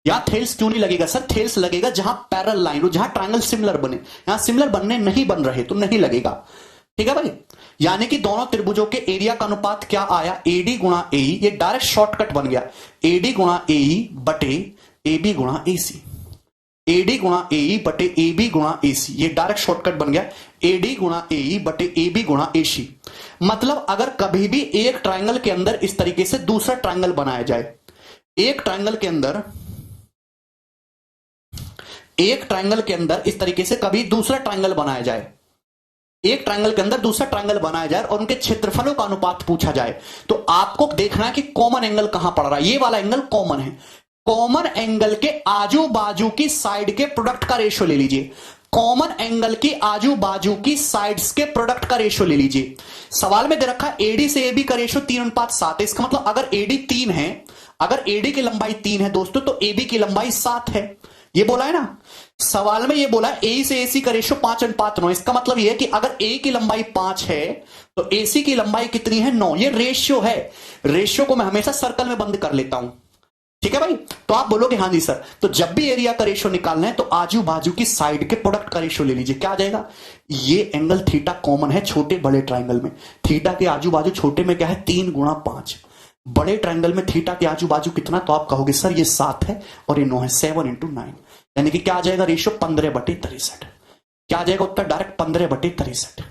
यहां थेल्स क्यों नहीं लगेगा? सर थेल्स लगेगा जहां पैरेलल लाइन हो, जहां ट्राइंगल सिमिलर बने। यहां सिमिलर बनने नहीं बन रहे तो नहीं लगेगा। ठीक है भाई? यानी कि दोनों त्रिभुजों के एरिया का अनुपात क्या आया? एडी गुणा एई। ये डायरेक्ट शॉर्टकट बन गया, एडी गुणा एई बटे एबी गुणा एसी, एडी गुणा एई बटे एबी गुणा एसी। ये डायरेक्ट शॉर्टकट बन गया, एडी गुणा एई बटे एबी गुणा एसी। मतलब अगर कभी भी एक ट्राइंगल के अंदर इस तरीके से दूसरा ट्राइंगल बनाया जाए, एक ट्राइंगल के अंदर इस तरीके से कभी दूसरा ट्राइंगल बनाया जाए, एक ट्राइंगल के अंदर दूसरा ट्राइंगल बनाया जाए और उनके क्षेत्रफलों का अनुपात पूछा जाए, तो आपको देखना है कि कॉमन एंगल कहां पड़ रहा है। ये वाला एंगल कॉमन है, कॉमन एंगल के आजू बाजू की साइड के प्रोडक्ट का रेशियो ले लीजिए, कॉमन एंगल की आजू बाजू की साइड्स के प्रोडक्ट का रेशियो ले लीजिए। सवाल में दे रखा है एडी से एबी का रेशियो 3:7 है। इसका मतलब अगर एडी 3 है, अगर एडी की लंबाई 3 है दोस्तों, तो एबी की लंबाई 7 है। ये बोला है ना सवाल में, ये बोला है ए से एसी का रेशियो 5:9। इसका मतलब ये है कि अगर ए की लंबाई 5 है तो एसी की लंबाई कितनी है? 9। ये रेशियो है। रेशियो को मैं हमेशा सर्कल में बंद कर लेता हूं। ठीक है भाई? तो आप बोलोगे हाँ जी सर। तो जब भी एरिया का रेशियो निकालना है तो आजू बाजू की साइड के प्रोडक्ट का रेशियो ले लीजिए। क्या आ जाएगा? ये एंगल थीटा कॉमन है छोटे बड़े ट्राइंगल में। थीटा के आजू बाजू छोटे में क्या है? 3x5। बड़े ट्राइंगल में थीटा के आजू बाजू कितना? तो आप कहोगे सर ये 7 है और ये 9 है, 7 × 9। यानी कि क्या आ जाएगा रेशियो? 15/63। क्या आ जाएगा उत्तर? डायरेक्ट 15/63,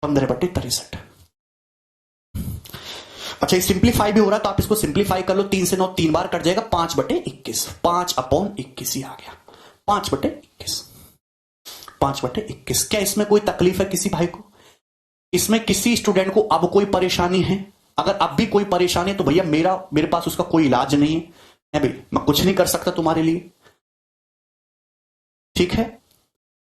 15/63। अच्छा, ये सिंप्लीफाई भी हो रहा है तो आप इसको सिंप्लीफाई कर लो। 3 से 9 3 बार कट जाएगा, 5/21, 5/21 ही आ गया, 5/21, 5/21। क्या इसमें कोई तकलीफ है किसी भाई को? इसमें किसी स्टूडेंट को अब कोई परेशानी है? अगर अब भी कोई परेशानी है तो भैया मेरे पास उसका कोई इलाज नहीं है भाई, मैं कुछ नहीं कर सकता तुम्हारे लिए। ठीक है?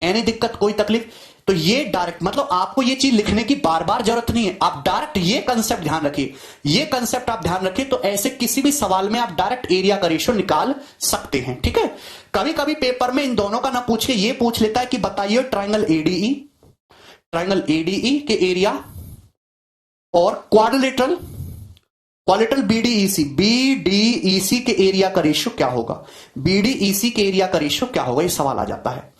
एनी दिक्कत, कोई तकलीफ? तो ये डायरेक्ट, मतलब आपको ये चीज लिखने की बार बार जरूरत नहीं है। आप डायरेक्ट ये कंसेप्ट ध्यान रखिए, ये कंसेप्ट आप ध्यान रखिए, तो ऐसे किसी भी सवाल में आप डायरेक्ट एरिया का रेशियो निकाल सकते हैं। ठीक है? कभी कभी पेपर में इन दोनों का ना पूछ के ये पूछ लेता है कि बताइए ट्राइंगल एडीई के एरिया और क्वाड्रिलेटरल बीडीईसी के एरिया का रेशियो क्या होगा? बीडीईसी के एरिया का रेशियो क्या होगा? ये सवाल आ जाता है।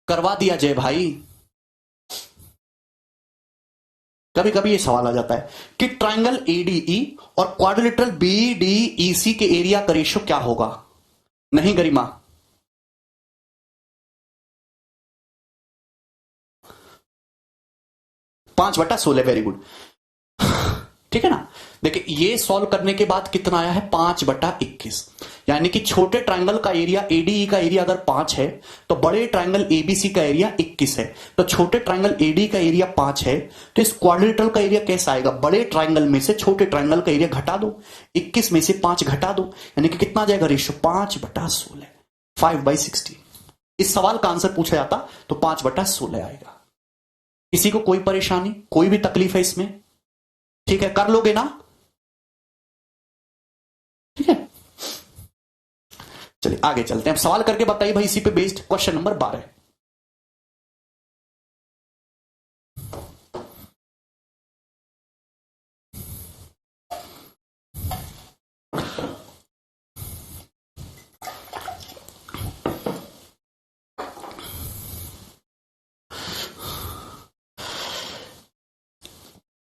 करवा दिया जय भाई। कभी कभी ये सवाल आ जाता है कि ट्राइंगल एडीई और क्वाड्रिलेटरल बीडीईसी के एरिया का रेशियो क्या होगा? नहीं गरिमा? 5/16, वेरी गुड। ठीक है ना। देखिए ये सॉल्व करने के बाद कितना आया है 5/21, यानी कि छोटे ट्रायंगल का एरिया एडीई का एरिया अगर 5 है तो बड़े ट्रायंगल एबीसी का एरिया 21 है। तो छोटे ट्रायंगल एडी का एरिया 5 है, तो इस क्वाड्रिलेटरल का एरिया कैसा आएगा, बड़े ट्रायंगल में से छोटे ट्रायंगल का एरिया घटा दो, 21 में से 5 घटा दो, यानी कि कितना आ जाएगा रेशियो 5/16, 5/16। इस सवाल का आंसर पूछा जाता तो 5/16 आएगा। किसी को कोई परेशानी, कोई भी तकलीफ है इसमें? ठीक है, कर लोगे ना? ठीक है, चलिए आगे चलते हैं। अब सवाल करके बताइए भाई, इसी पे based question number 12।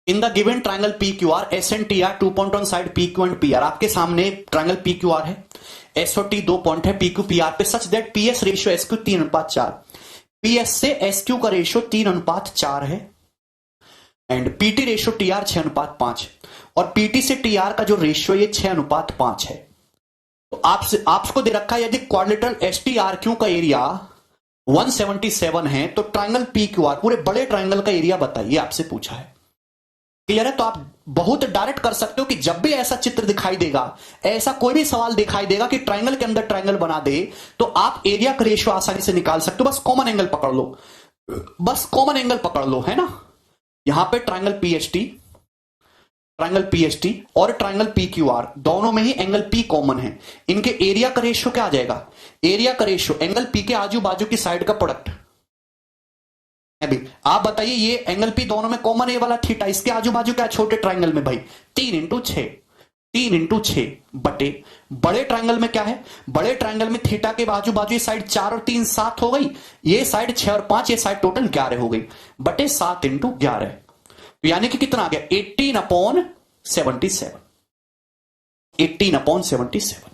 In the given triangle P Q R S and T R 2 point on side P Q and P R, आपके सामने ट्रायंगल पी क्यू आर है, एस और टी 2 पॉइंट है पी क्यू पी आर पे, सच that P S ratio S Q 3:4, P S से एस क्यू का रेशियो 3:4 है, and PT ratio T R 6:5, और पीटी से टी आर का जो रेशियो ये 6:5 है। तो आपको दे रखा है यदि quadrilateral S T R Q का एरिया 177 है तो ट्रायंगल पी क्यू आर पूरे बड़े ट्रायंगल का एरिया बताइए, आपसे पूछा है। क्लियर है? तो आप बहुत डायरेक्ट कर सकते हो कि जब भी ऐसा चित्र दिखाई देगा, ऐसा कोई भी सवाल दिखाई देगा कि ट्रायंगल के अंदर ट्रायंगल बना दे, तो आप एरिया का रेशियो आसानी से निकाल सकते हो। बस कॉमन एंगल पकड़ लो, बस कॉमन एंगल पकड़ लो, है ना। यहां पे ट्रायंगल पीएचटी और ट्रायंगल पीक्यूआर दोनों में ही एंगल पी कॉमन है। इनके एरिया का रेशियो क्या आ जाएगा, एरिया का रेशियो एंगल पी के आजू बाजू की साइड का प्रोडक्ट। अभी आप बताइए, ये एंगल पी दोनों में कॉमन है वाला थीटा, इसके आजू बाजू क्या छोटे ट्रायंगल में भाई 3 × 6 बटे बड़े ट्रायंगल में क्या है, बड़े ट्रायंगल में थीटा के बाजू बाजू ये साइड 4 और 3 7 हो गई, ये साइड 6 और 5, ये साइड टोटल 11 हो गई, बटे 7 × 11, तो यानी कि कितना आ गया 18/77, 18/77।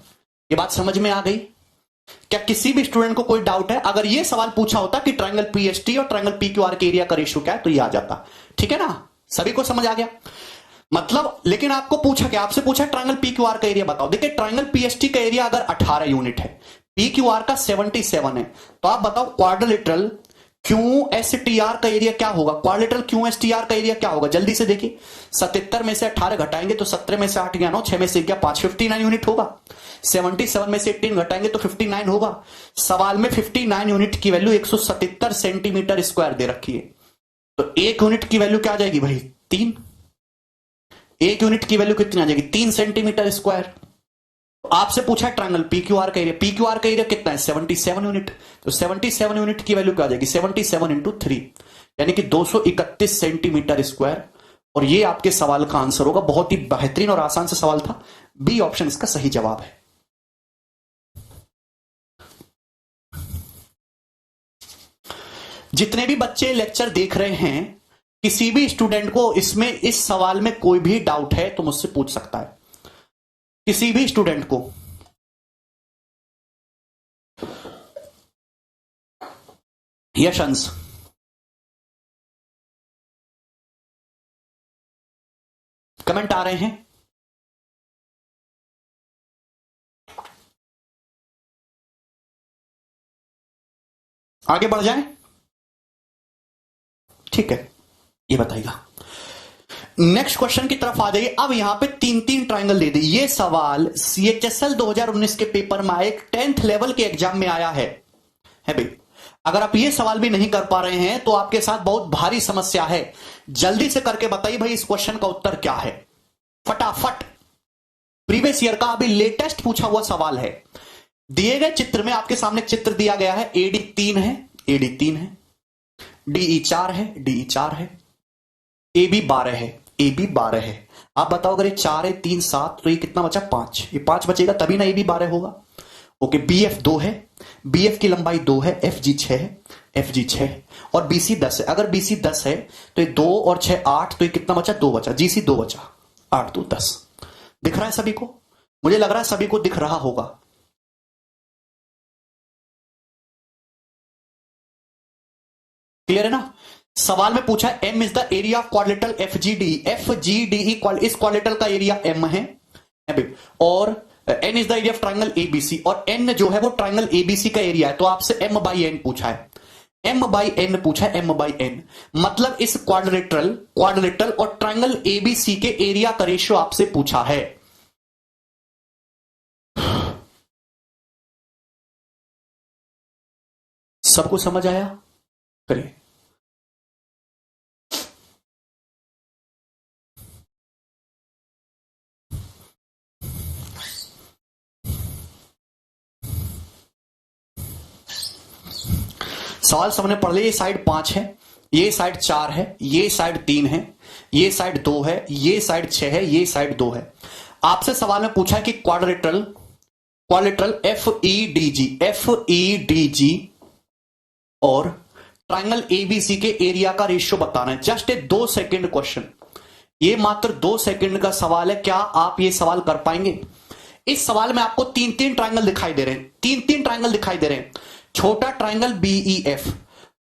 ये बात समझ में आ गई? क्या किसी भी स्टूडेंट को कोई डाउट है? अगर ये सवाल पूछा होता कि ट्रायंगल पीएचटी और ट्रायंगल पीक्यूआर के एरिया का रेशियो क्या है, तो ये आ जाता। ठीक है ना, सभी को समझ आ गया मतलब। लेकिन आपको पूछा क्या, आपसे पूछा ट्रायंगल पीक्यूआर का एरिया बताओ। देखिए ट्रायंगल पीएचटी का एरिया अगर 18 यूनिट है, पीक्यूआर का 77 है, तो आप बताओ क्वाड्रिलेटरल क्यूएसटीआर का एरिया क्या होगा, क्वाड्रिलेटरल क्यूएसटीआर का एरिया क्या होगा, जल्दी से देखिए। 77 में से 18 घटाएंगे तो 17 में से 8 गया 9, 6 में से 5, 59 यूनिट होगा। 77 में से 18 घटाएंगे तो 59 होगा। सवाल में 59 यूनिट की वैल्यू 177 सेंटीमीटर स्क्वायर दे रखी है, तो एक यूनिट की वैल्यू क्या आ जाएगी भाई 3, एक यूनिट की वैल्यू कितनी आ जाएगी 3 सेंटीमीटर स्क्वायर। आपसे पूछा है ट्रायंगल पीक्यूआर का एरिया, पीक्यूआर का एरिया कितना है 77 यूनिट, तो 77 यूनिट की वैल्यू क्या आ जाएगी 77 × 3, यानी कि 231 सेंटीमीटर स्क्वायर। और ये आपके सवाल का आंसर होगा। बहुत ही बेहतरीन और आसान सा सवाल था, बी ऑप्शन इसका सही जवाब है। जितने भी बच्चे लेक्चर देख रहे हैं, किसी भी स्टूडेंट को इसमें इस सवाल में कोई भी डाउट है तो मुझसे पूछ सकता है, किसी भी स्टूडेंट को। यशंस कमेंट आ रहे हैं? आगे बढ़ जाएं? ठीक है, ये बताइएगा। नेक्स्ट क्वेश्चन की तरफ आ जाइए। अब यहां पे 3 ट्रायंगल दे दी। ये सवाल सीएचएसएल 2019 के पेपर में आए, 10th लेवल के एग्जाम में आया है भाई। अगर आप ये सवाल भी नहीं कर पा रहे हैं तो आपके साथ बहुत भारी समस्या है। जल्दी से करके बताइए भाई इस क्वेश्चन का उत्तर क्या है, फटाफट। प्रीवियस ईयर का अभी लेटेस्ट पूछा हुआ सवाल है। दिए गए चित्र में आपके सामने चित्र दिया गया है, एडी 3 है, एडी 3 है, डीई 4 है, डीई 4 है, एबी 12 है, एबी 12 है। आप बताओ अगर ये 4 है 3 7, तो ये कितना बचा 5, ये 5 बचेगा तभी ना एबी 12 होगा। ओके, बीएफ 2 है, बीएफ की लंबाई 2 है, एफजी 6 है, एफजी 6 है, और बीसी 10 है। अगर बीसी 10 है तो ये 2 और 6 8, तो ये कितना बचा 2 बचा, जीसी 2 बचा, 8 2 10। दिख रहा है सभी को? मुझे लग रहा है सभी को दिख रहा होगा। क्लियर है ना? सवाल में पूछा है M is the area of quadrilateral FGD, FGDE इस क्वाड्रिलेटरल का एरिया एम है, और N is the area of triangle ABC, और एन जो है वो ट्राइंगल एबीसी का एरिया है, तो आपसे एम बाई एन पूछा है, एम बाई एन पूछा है, एम बाई एन मतलब इस क्वाड्रिलेटरल और ट्राइंगल एबीसी के एरिया का रेशियो आपसे पूछा है। सबको समझ आया? करिए। सवाल सबने पढ़ लिया। ये साइड 5 है, ये साइड 4 है, ये साइड 3 है, ये साइड 2 है, ये साइड 6 है, ये साइड 2 है। आपसे सवाल में पूछा है कि quadrilateral F E D G और ट्राइंगल एबीसी के एरिया का रेशियो बताना है। जस्ट ए 2 सेकेंड क्वेश्चन, ये मात्र 2 सेकेंड का सवाल है। क्या आप ये सवाल कर पाएंगे? इस सवाल में आपको 3 ट्राइंगल दिखाई दे रहे हैं, 3 ट्राइंगल दिखाई दे रहे हैं। छोटा ट्राइंगल बीईएफ,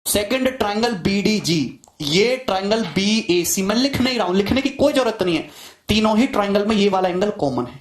सेकंड ट्राइंगल बीडीजी, ये ट्राइंगल बीएसी। मैं लिख नहीं रहा हूं, लिखने की कोई जरूरत नहीं है। तीनों ही ट्राइंगल में ये वाला एंगल कॉमन है,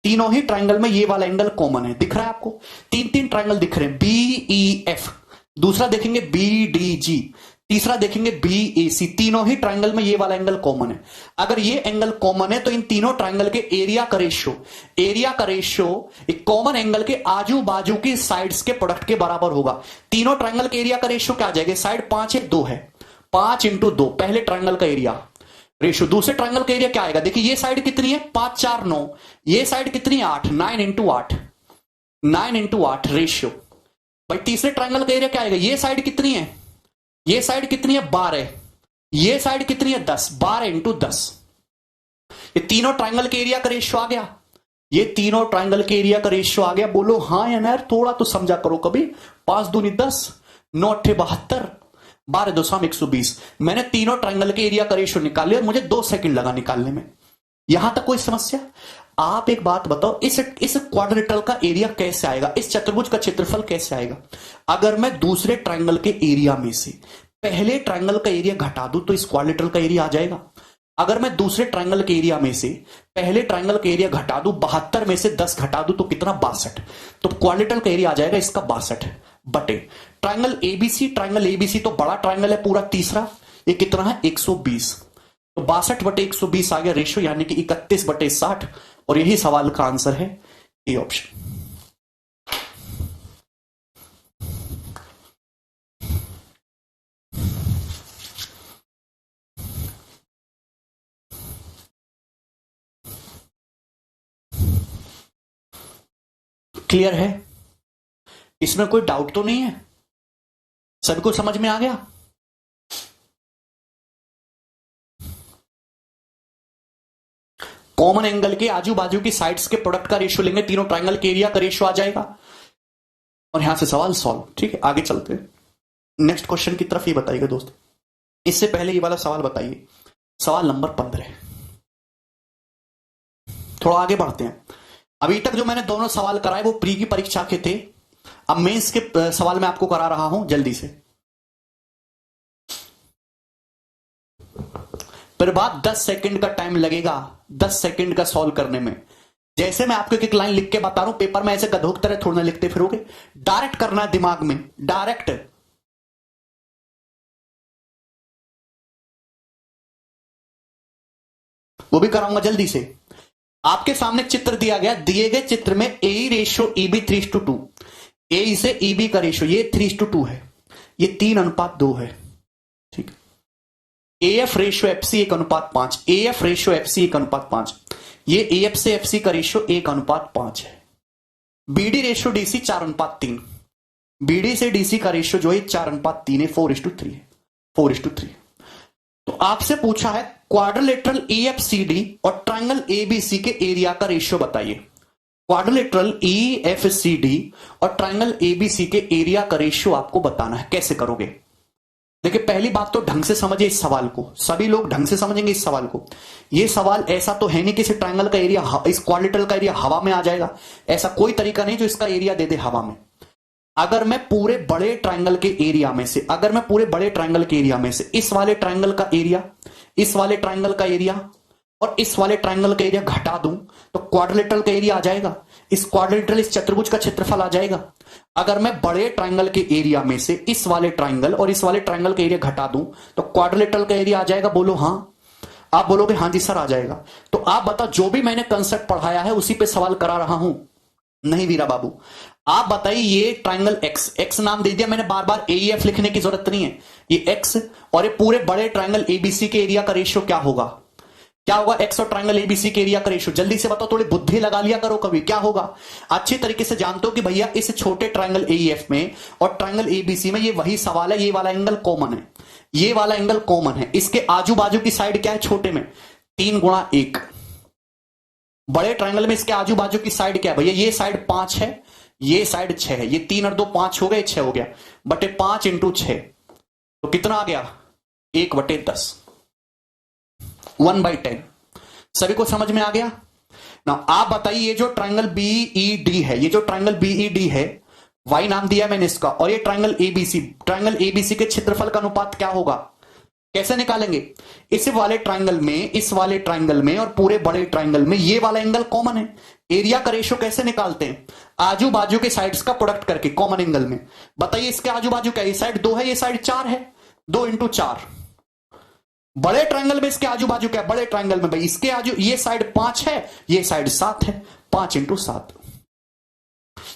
तीनों ही ट्राइंगल में ये वाला एंगल कॉमन है। दिख रहा है आपको? 3 ट्राइंगल दिख रहे हैं, बीईएफ, दूसरा देखेंगे बीडीजी, तीसरा देखेंगे बीएसी। तीनों ही ट्राइंगल में ये वाला एंगल कॉमन है। अगर ये एंगल कॉमन है तो इन तीनों ट्राइंगल के एरिया का रेशियो एक कॉमन एंगल के आजू बाजू की साइड्स के प्रोडक्ट के बराबर होगा। तीनों ट्राइंगल के एरिया का रेशियो क्या आ जाएगा? साइड 5 है, 2 है, 5 इंटू 2 पहले ट्राइंगल का एरिया रेशियो। दूसरे ट्राइंगल का एरिया क्या आएगा? देखिए ये साइड कितनी है? 5 4 9, ये साइड कितनी है? 8, 9 इंटू 8, 9 इंटू 8 रेशियो। भाई तीसरे ट्राइंगल का एरिया क्या आएगा? ये साइड कितनी है? ये साइड कितनी है? 12, ये साइड कितनी है? 10, 12 इंटू 10। ये तीनों ट्राइंगल के एरिया का रेशियो आ गया, ये तीनों ट्राइंगल के एरिया का रेशियो आ गया। बोलो हाँ या ना, थोड़ा तो समझा करो कभी। 5 दूनी 10, 9 अट्ठे 72, 12 2 120। मैंने तीनों ट्राइंगल के एरिया का रेशियो निकाल लिया, मुझे 2 सेकंड लगा निकालने में। यहां तक कोई समस्या? आप एक बात बताओ, इस क्वाड्रिलेटरल का एरिया कैसे आएगा? इस चतुर्भुज का क्षेत्रफल कैसे आएगा? अगर मैं दूसरे ट्राइंगल के एरिया में से पहले ट्राइंगल का एरिया घटा दूं तो इस क्वाड्रिलेटरल का एरिया आ जाएगा। अगर मैं दूसरे ट्राइंगल के एरिया में से पहले ट्राइंगल का एरिया घटा दूं, 72 में से 10 घटा दूं तो कितना? 62। तो क्वाड्रिलेटरल का एरिया आ जाएगा इसका 62 बटे ट्राइंगल एबीसी तो बड़ा ट्राइंगल है पूरा तीसरा, ये कितना है? 120। तो 62 बटे 120 आ गया रेशियो, यानी कि 31 बटे 60। और यही सवाल का आंसर है, ए ऑप्शन। क्लियर है? इसमें कोई डाउट तो नहीं है? सभी को समझ में आ गया? कॉमन एंगल के आजू बाजू की साइड्स के प्रोडक्ट का रेशियो लेंगे, तीनों ट्राइंगल के एरिया का रेशियो आ जाएगा, और यहां से सवाल सॉल्व। ठीक है, आगे चलते हैं नेक्स्ट क्वेश्चन की तरफ। ये बताइएगा दोस्त, इससे पहले ये वाला सवाल बताइए, सवाल नंबर 15। थोड़ा आगे बढ़ते हैं। अभी तक जो मैंने दोनों सवाल कराए वो प्री की परीक्षा के थे, अब मेंस के सवाल मैं आपको करा रहा हूं जल्दी से। फिर बाद 10 सेकंड का टाइम लगेगा, 10 सेकंड का सॉल्व करने में। जैसे मैं आपको एक लाइन लिख के बता रहा हूं, पेपर में ऐसे गधों की तरह थोड़ा ना लिखते फिरोगे, डायरेक्ट करना दिमाग में, डायरेक्ट। वो भी कराऊंगा जल्दी से। आपके सामने चित्र दिया गया, दिए गए चित्र में ए रेशियो ईबी 3:2, ए से ईबी का रेशियो ये 3:2 है, ये 3:2 है। ठीक, AF ratio FC 1:5, AF ratio FC 1:5, ये एएफ से एफसी का रेशियो 1:5 है। बीडी रेशियो डीसी 4:3, बीडी से डीसी का रेशियो जो है 4:3 है, 4:3 है, 4:3। तो आपसे पूछा है क्वाड्रिलेटरल ईएफसीडी और ट्राइंगल एबीसी के एरिया का रेशियो बताइए। क्वाड्रिलेटरल ईएफसीडी और ट्राइंगल एबीसी के एरिया का रेशियो आपको बताना है। कैसे करोगे? देखिए, पहली बात तो ढंग से समझिए इस सवाल को, सभी लोग ढंग से समझेंगे इस सवाल को। यह सवाल ऐसा तो है नहीं कि ट्राइंगल का एरिया, इस क्वाड्रिलेटरल का एरिया हवा में आ जाएगा, ऐसा कोई तरीका नहीं जो इसका एरिया दे दे हवा में। अगर मैं पूरे बड़े ट्रायंगल के एरिया में से, अगर मैं पूरे बड़े ट्रायंगल के एरिया में से इस वाले ट्रायंगल का एरिया, इस वाले ट्रायंगल का एरिया और इस वाले ट्रायंगल का एरिया घटा दूं तो क्वाड्रिलेटरल का एरिया आ जाएगा। इस क्वाड्रिलेटरल, इस चतुर्भुज का क्षेत्रफल आ जाएगा। अगर मैं बड़े ट्रायंगल के एरिया में से इस वाले ट्रायंगल और इस वाले ट्रायंगल का एरिया घटा दूं तो क्वाड्रिलेटरल का एरिया आ जाएगा। बोलो हां। आप बोलोगे हां जी सर आ जाएगा। तो आप बताओ, जो भी मैंने कंसेप्ट पढ़ाया है उसी पे सवाल करा रहा हूं। नहीं वीरा बाबू, आप बताइए ये ट्रायंगल एक्स, एक्स नाम दे दिया मैंने, बार बार एईएफ लिखने की जरूरत नहीं है। ये एक्स और ये पूरे बड़े ट्रायंगल एबीसी के एरिया का रेशियो क्या होगा? क्या होगा एक्स और ट्रायंगल एबीसी के एरिया का रेशियो? जल्दी से बताओ, थोड़ी बुद्धि लगा लिया करो कभी। क्या होगा? अच्छी तरीके से जानते हो कि भैया इस छोटे ट्रायंगल एईएफ में और ट्रायंगल एबीसी में ये वही सवाल है। ये वाला एंगल कॉमन है, ये वाला एंगल कॉमन है। इसके आजू बाजू की साइड क्या है छोटे में? 3 गुणा 1। बड़े ट्रायंगल में इसके आजू बाजू की साइड क्या है भैया? ये साइड 5 है, ये साइड 6 है। ये 3 और 2 5 हो गए, 6 हो गया, बटे 5 इंटू 6 तो कितना आ गया? 1/10, 1/10। सभी को समझ में आ गया ना? आप बताइए, ये जो ट्रायंगल बीईडी है, ये जो ट्रायंगल बीईडी है, वाई नाम दिया मैंने इसका, और ये ट्रायंगल एबीसी, ट्रायंगल एबीसी के क्षेत्रफल का अनुपात क्या होगा? कैसे निकालेंगे? इस वाले ट्रायंगल में, इस वाले ट्रायंगल में और पूरे बड़े ट्रायंगल में ये वाला एंगल कॉमन है। एरिया का रेशियो कैसे निकालते हैं? आजू बाजू के साइड्स का प्रोडक्ट करके कॉमन एंगल में। बताइए इसके आजू बाजू क्या? ये साइड 2 है, ये साइड 4 है, 2 इंटू 4। बड़े ट्रायंगल में इसके आजू बाजू क्या? बड़े ट्रायंगल में भाई इसके आजू, ये साइड 5 है, ये साइड 7 है, 5 इंटू 7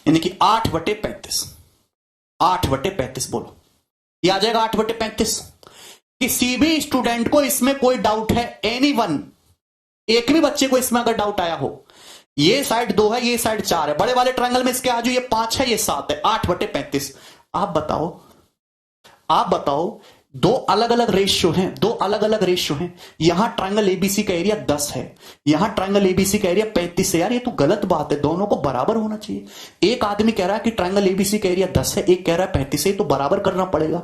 यानी कि 8/35। 8/35 बोलो, ये आ जाएगा 8/35। किसी भी स्टूडेंट को इसमें कोई डाउट है? एनीवन, एक भी बच्चे को इसमें अगर डाउट आया हो, ये साइड 2 है, ये साइड 4 है, बड़े वाले ट्रायंगल में इसके आजू ये 5 है, ये 7 है, 8/35। आप बताओ, आप बताओ, दो अलग अलग रेशियो हैं, दो अलग अलग रेशियो हैं। यहां ट्रायंगल एबीसी का एरिया 10 है, यहां ट्रायंगल एबीसी का एरिया 35 है। यार ये तो गलत बात है, दोनों को बराबर होना चाहिए। एक आदमी कह रहा है कि ट्रायंगल एबीसी का एरिया 10 है, एक कह रहा है 35 है, तो बराबर करना पड़ेगा।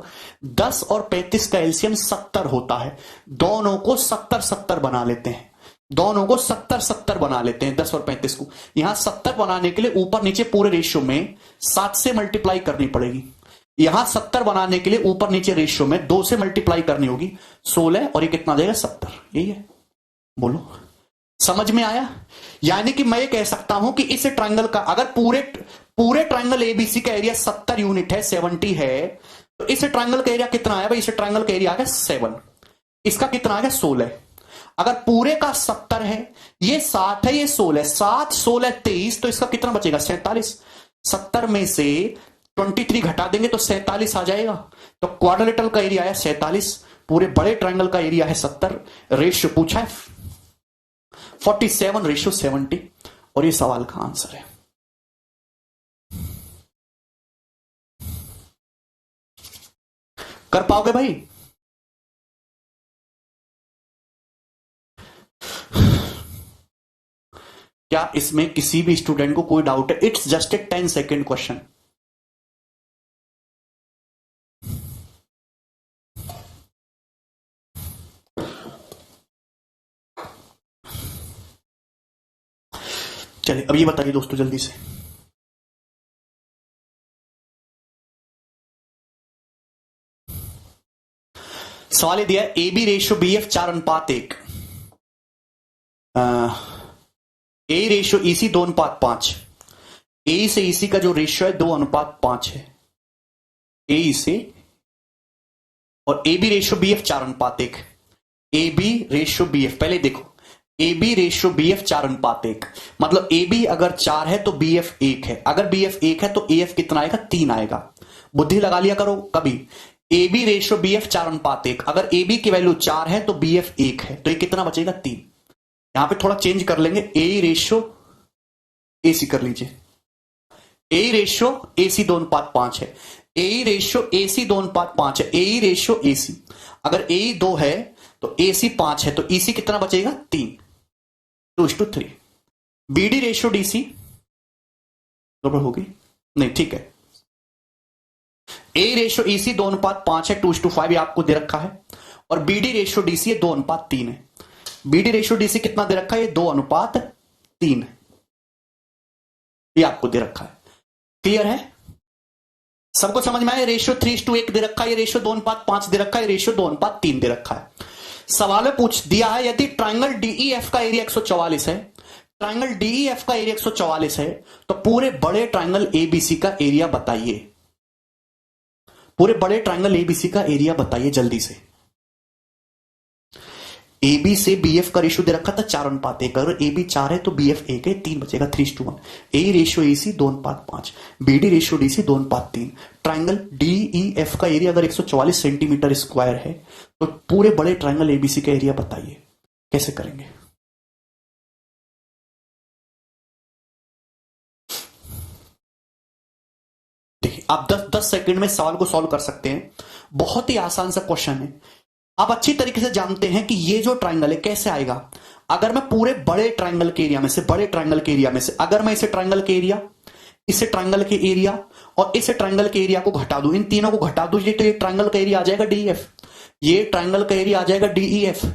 10 और 35 का एलसीएम 70 होता है। दोनों को 70-70 बना लेते हैं, दोनों को 70-70 बना लेते हैं, 10 और 35 को। यहां 70 बनाने के लिए ऊपर नीचे पूरे रेशियो में 7 से मल्टीप्लाई करनी पड़ेगी। यहां 70 बनाने के लिए ऊपर नीचे रेशियो में 2 से मल्टीप्लाई करनी होगी, 16, और ये कितना देगा? 70। यही है, बोलो समझ में आया? यानी कि मैं ये कह सकता हूं कि इस ट्रायंगल का अगर पूरे ट्रायंगल एबीसी का एरिया 70 यूनिट है, 70 है, तो इस ट्रायंगल का एरिया कितना आया भाई? इस ट्रायंगल का एरिया आ गया 7, इसका कितना आ गया? 16। अगर पूरे का 70 है, ये 7 है, ये 16, 7 16 23, तो इसका कितना बचेगा? 47। 70 में से 23 घटा देंगे तो 47 आ जाएगा। तो क्वाड्रिलेटरल का एरिया है 47, पूरे बड़े ट्रायंगल का एरिया है 70, रेशियो पूछा है 47/70, और ये सवाल का आंसर है। कर पाओगे भाई? क्या इसमें किसी भी स्टूडेंट को कोई डाउट है? It's just a 10 second question. चलिए अब ये बताइए दोस्तों जल्दी से, सवाल ये दिया है A B ratio B F 4:1, A ratio EC 2:5, A से ईसी का जो रेशियो है 2:5 है, ए से, और A B ratio B F 4:1। A B ratio B F, पहले देखो, A B ratio B F 4:1, मतलब ए बी अगर 4 है तो बी एफ 1 है, अगर बी एफ 1 है तो ए एफ कितना आएगा? 3 आएगा। बुद्धि लगा लिया करो कभी। A B ratio B F 4:1, अगर ए बी की वैल्यू 4 है तो बी एफ 1 है, तो ये कितना बचेगा? 3। यहां पे थोड़ा चेंज कर लेंगे, ए रेशियो ए सी कर लीजिए, ए रेशियो ए सी 2:5 है, ए रेशियो ए सी 2:5 है, ए रेशियो ए सी, अगर ए 2 है तो ए सी 5 है, तो ई सी कितना बचेगा? 3, 2:3। B D ratio D C गड़बड़ होगी नहीं, ठीक है। ए रेशियो ई सी 2:5 है, 2:5 ये आपको दे रखा है, और B D ratio D C है 2:3 है। B D ratio D C कितना दे रखा है? 2:3 है, ये आपको दे रखा है। क्लियर है? सबको समझ में आया? रेशियो 3:1 दे रखा है, ये रेशियो 2:5 दे रखा है, रेशियो 2:3 दे रखा है। सवाल में पूछ दिया है यदि ट्राइंगल डीईएफ का एरिया 144 है, ट्राइंगल डीईएफ का एरिया 144 है, तो पूरे बड़े ट्राइंगल एबीसी का एरिया बताइए। पूरे बड़े ट्राइंगल एबीसी का एरिया बताइए जल्दी से। AB से BF का रेशियो दे रखा था 4:1, अगर AB 4 है तो BF 1 है, 3 बचेगा 3:1। A ratio AC 2:5, BD ratio DC 2:3। Triangle DEF का एरिया अगर 144 सेंटीमीटर स्क्वायर है तो पूरे बड़े ट्राइंगल ABC का एरिया बताइए, कैसे करेंगे? देखिए आप 10 सेकंड में सवाल को सॉल्व कर सकते हैं, बहुत ही आसान सा क्वेश्चन है। आप अच्छी तरीके से जानते हैं कि ये जो ट्राइंगल है कैसे आएगा। अगर मैं पूरे बड़े ट्राइंगल के एरिया में से, बड़े ट्राइंगल के एरिया में से अगर मैं इसे ट्राइंगल के एरिया, इसे ट्राइंगल के एरिया और इसे ट्राइंगल के एरिया को घटा दूं, इन तीनों को घटा दूं, तो ये ट्राइंगल का एरिया आ जाएगा डीएफ, ये ट्राइंगल का एरिया आ जाएगा डीईएफ।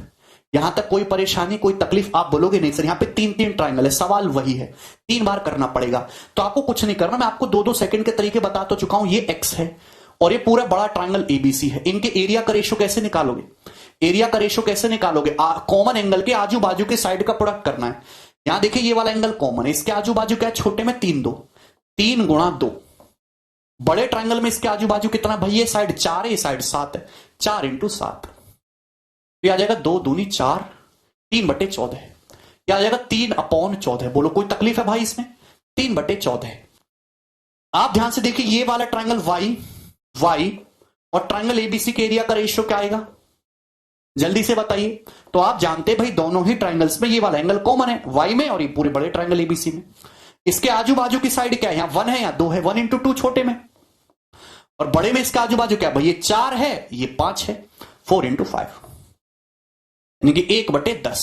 यहां तक कोई परेशानी, कोई तकलीफ आप बोलोगे नहीं सर यहां पे 3 ट्राइंगल है, सवाल वही है, 3 बार करना पड़ेगा। तो आपको कुछ नहीं करना, मैं आपको 2 सेकंड के तरीके बता तो चुका हूं। ये एक्स है और ये पूरा बड़ा ट्राइंगल एबीसी है, इनके एरिया का रेशियो कैसे निकालोगे? एरिया का रेशियो कैसे निकालोगे? कॉमन एंगल के आजू बाजू के साइड का प्रोडक्ट करना है। यहां देखिए ये वाला एंगल कॉमन है, इसके आजू बाजू क्या है? छोटे में 3 गुणा 2। बड़े ट्राइंगल में इसके आजू बाजू कितना भाई? ये साइड 4 है, ये साइड 7 है, 4 × 7 ये आ जाएगा 2 दूनी 4, 3/14। ये आ जाएगा 3/14। बोलो कोई तकलीफ है भाई इसमें? 3/14। आप ध्यान से देखिए ये वाला ट्राइंगल वाई और ट्राइंगल एबीसी के एरिया का रेशियो क्या आएगा जल्दी से बताइए। तो आप जानते हैं भाई दोनों ही ट्राइंगल्स में ये वाला एंगल कॉमन है, वाई में और ये पूरे बड़े ट्राइंगल एबीसी में। इसके आजू बाजू की साइड क्या है? यहां 1 है, यहां 2 है, 1 × 2 छोटे में, और बड़े में इसके आजू बाजू क्या है भाई? ये 4 है, ये 5 है, 4 × 5 यानी कि 1/10।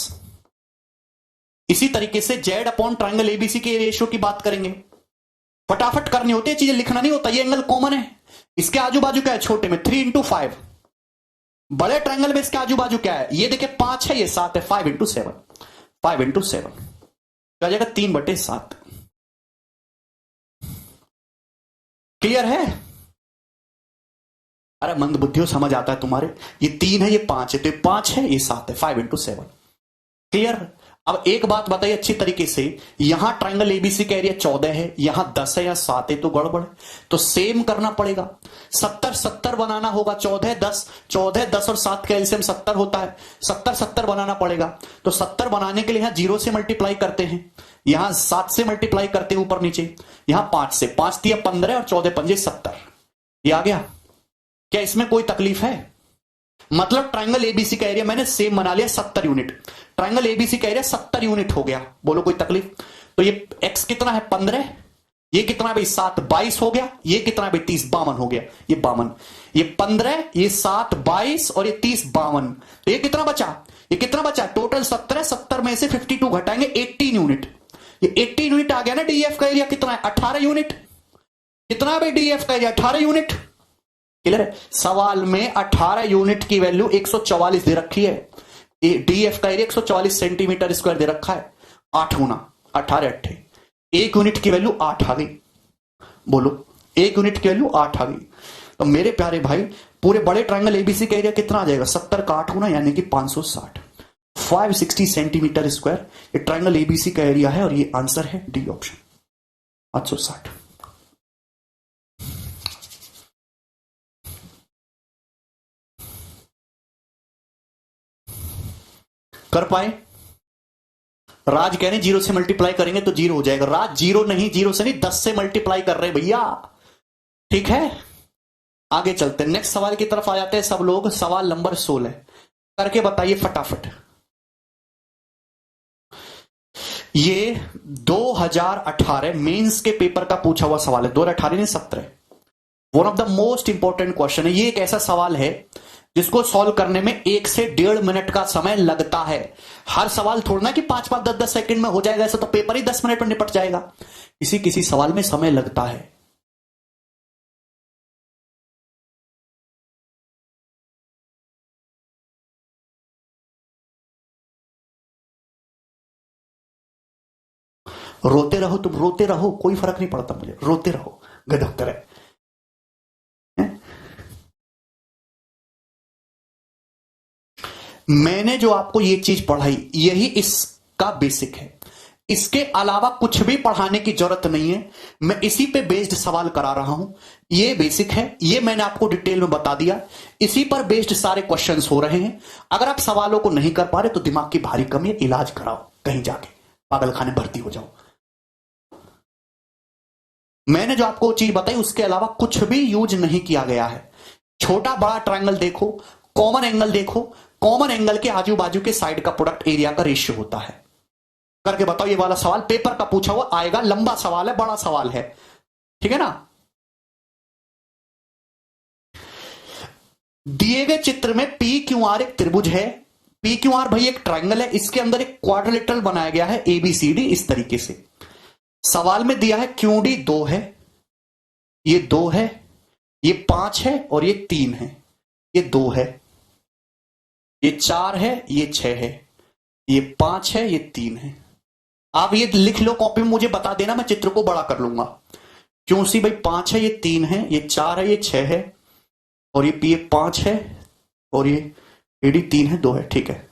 इसी तरीके से जेड अपॉन ट्राइंगल एबीसी के रेशियो की बात करेंगे। फटाफट करनी होती है चीजें, लिखना नहीं होता। ये एंगल कॉमन है, इसके आजू बाजू क्या है? छोटे में 3 × 5। बड़े ट्राइंगल में इसके आजू बाजू क्या है? ये देखिए 5 है, ये 7 है, 5 × 7, 5 × 7 क्या जाएगा? 3/7। क्लियर है? अरे मंद बुद्धियों समझ आता है तुम्हारे। ये 3 है, ये 5 है, तो ये 5 है, ये 7 है, 5 × 7। क्लियर? अब एक बात बताइए अच्छी तरीके से, यहां ट्राइंगल एबीसी का एरिया 14 है, यहां 10 है या 7 है, तो गड़बड़ है, तो सेम करना पड़ेगा। 70 बनाना होगा, 14 10 और 7 का एलसीएम 70 होता है, 70 बनाना पड़ेगा। तो 70 बनाने के लिए यहां 0 से मल्टीप्लाई करते हैं, यहां 7 से मल्टीप्लाई करते हैं ऊपर नीचे, यहां 5 से, 5 × 15 और 14 × 5 = 70। ये आ गया? क्या इसमें कोई तकलीफ है? मतलब ट्राइंगल एबीसी का एरिया मैंने सेम बना लिया 70 यूनिट, ट्राइंगल एबीसी का एरिया 70 यूनिट हो गया। बोलो कोई तकलीफ? तो ये एक्स कितना है? 15, ये कितना है भाई? 7, 22 हो गया। ये कितना है भाई? 30, 52 हो गया। ये 52, ये 15, ये 7, 22 और ये 30, 52। तो ये कितना बचा? ये कितना बचा? टोटल 70 है, 70 में से 52 घटाएंगे, 18 यूनिट। ये 18 यूनिट आ गया ना। डीएफ का एरिया कितना है? 18 यूनिट। कितना है भाई डीएफ का एरिया? 18 यूनिट। क्लियर है? सवाल में 18 यूनिट की वैल्यू 144 दे रखी है, डीएफ का एरिया 144 सेंटीमीटर स्क्वायर दे रखा है। 8 × 18 8, 1 यूनिट की वैल्यू 8 आ गई। बोलो 1 यूनिट की वैल्यू 8 आ गई। तो मेरे प्यारे भाई पूरे बड़े ट्राइंगल एबीसी का एरिया कितना आ जाएगा? 70 का 8 गुना यानी कि 560, 560 सेंटीमीटर स्क्वायर ये ट्राइंगल एबीसी का एरिया है, और ये आंसर है डी ऑप्शन, 560। कर पाए? राज कह रहे 0 से मल्टीप्लाई करेंगे तो 0 हो जाएगा। राज 0 नहीं, 0 से नहीं 10 से मल्टीप्लाई कर रहे हैं भैया। ठीक है, आगे चलते हैं, नेक्स्ट सवाल की तरफ आ जाते हैं सब लोग। सवाल नंबर 16 करके बताइए फटाफट। ये 2018 मेंस के पेपर का पूछा हुआ सवाल है, 2018 नहीं 17। One of the most important question है। ये एक ऐसा सवाल है जिसको सॉल्व करने में 1 से 1.5 मिनट का समय लगता है। हर सवाल थोड़ा ना कि 5-5 10-10 सेकंड में हो जाएगा, ऐसा तो पेपर ही 10 मिनट में निपट जाएगा। किसी किसी सवाल में समय लगता है। रोते रहो तुम, रोते रहो, कोई फर्क नहीं पड़ता मुझे, रोते रहो, गधक तरह। मैंने जो आपको ये चीज पढ़ाई यही इसका बेसिक है, इसके अलावा कुछ भी पढ़ाने की जरूरत नहीं है। मैं इसी पे बेस्ड सवाल करा रहा हूं। ये बेसिक है, ये मैंने आपको डिटेल में बता दिया, इसी पर बेस्ड सारे क्वेश्चंस हो रहे हैं। अगर आप सवालों को नहीं कर पा रहे तो दिमाग की भारी कमी है, इलाज कराओ, कहीं जाके पागलखाने भर्ती हो जाओ। मैंने जो आपको चीज बताई उसके अलावा कुछ भी यूज नहीं किया गया है। छोटा बड़ा ट्रायंगल देखो, कॉमन एंगल देखो, कॉमन एंगल के आजू बाजू के साइड का प्रोडक्ट एरिया का रेशियो होता है। करके बताओ, ये वाला सवाल पेपर का पूछा हुआ आएगा, लंबा सवाल है, बड़ा सवाल है, ठीक है ना। दिए गए चित्र में पी क्यू आर एक त्रिभुज है। पी क्यू आर भाई एक ट्रायंगल है, इसके अंदर एक क्वाड्रिलेटरल बनाया गया है एबीसीडी इस तरीके से। सवाल में दिया है क्यू डी 2 है, ये 2 है, ये 5 है और ये 3 है, ये 2 है, ये 4 है, ये 6 है, ये 5 है, ये 3 है। आप ये लिख लो कॉपी में, मुझे बता देना, मैं चित्र को बड़ा कर लूंगा। क्यों सी भाई 5 है, ये 3 है, ये 4 है, ये 6 है और ये पी 5 है और ये एडी 3 है, 2 है, ठीक है।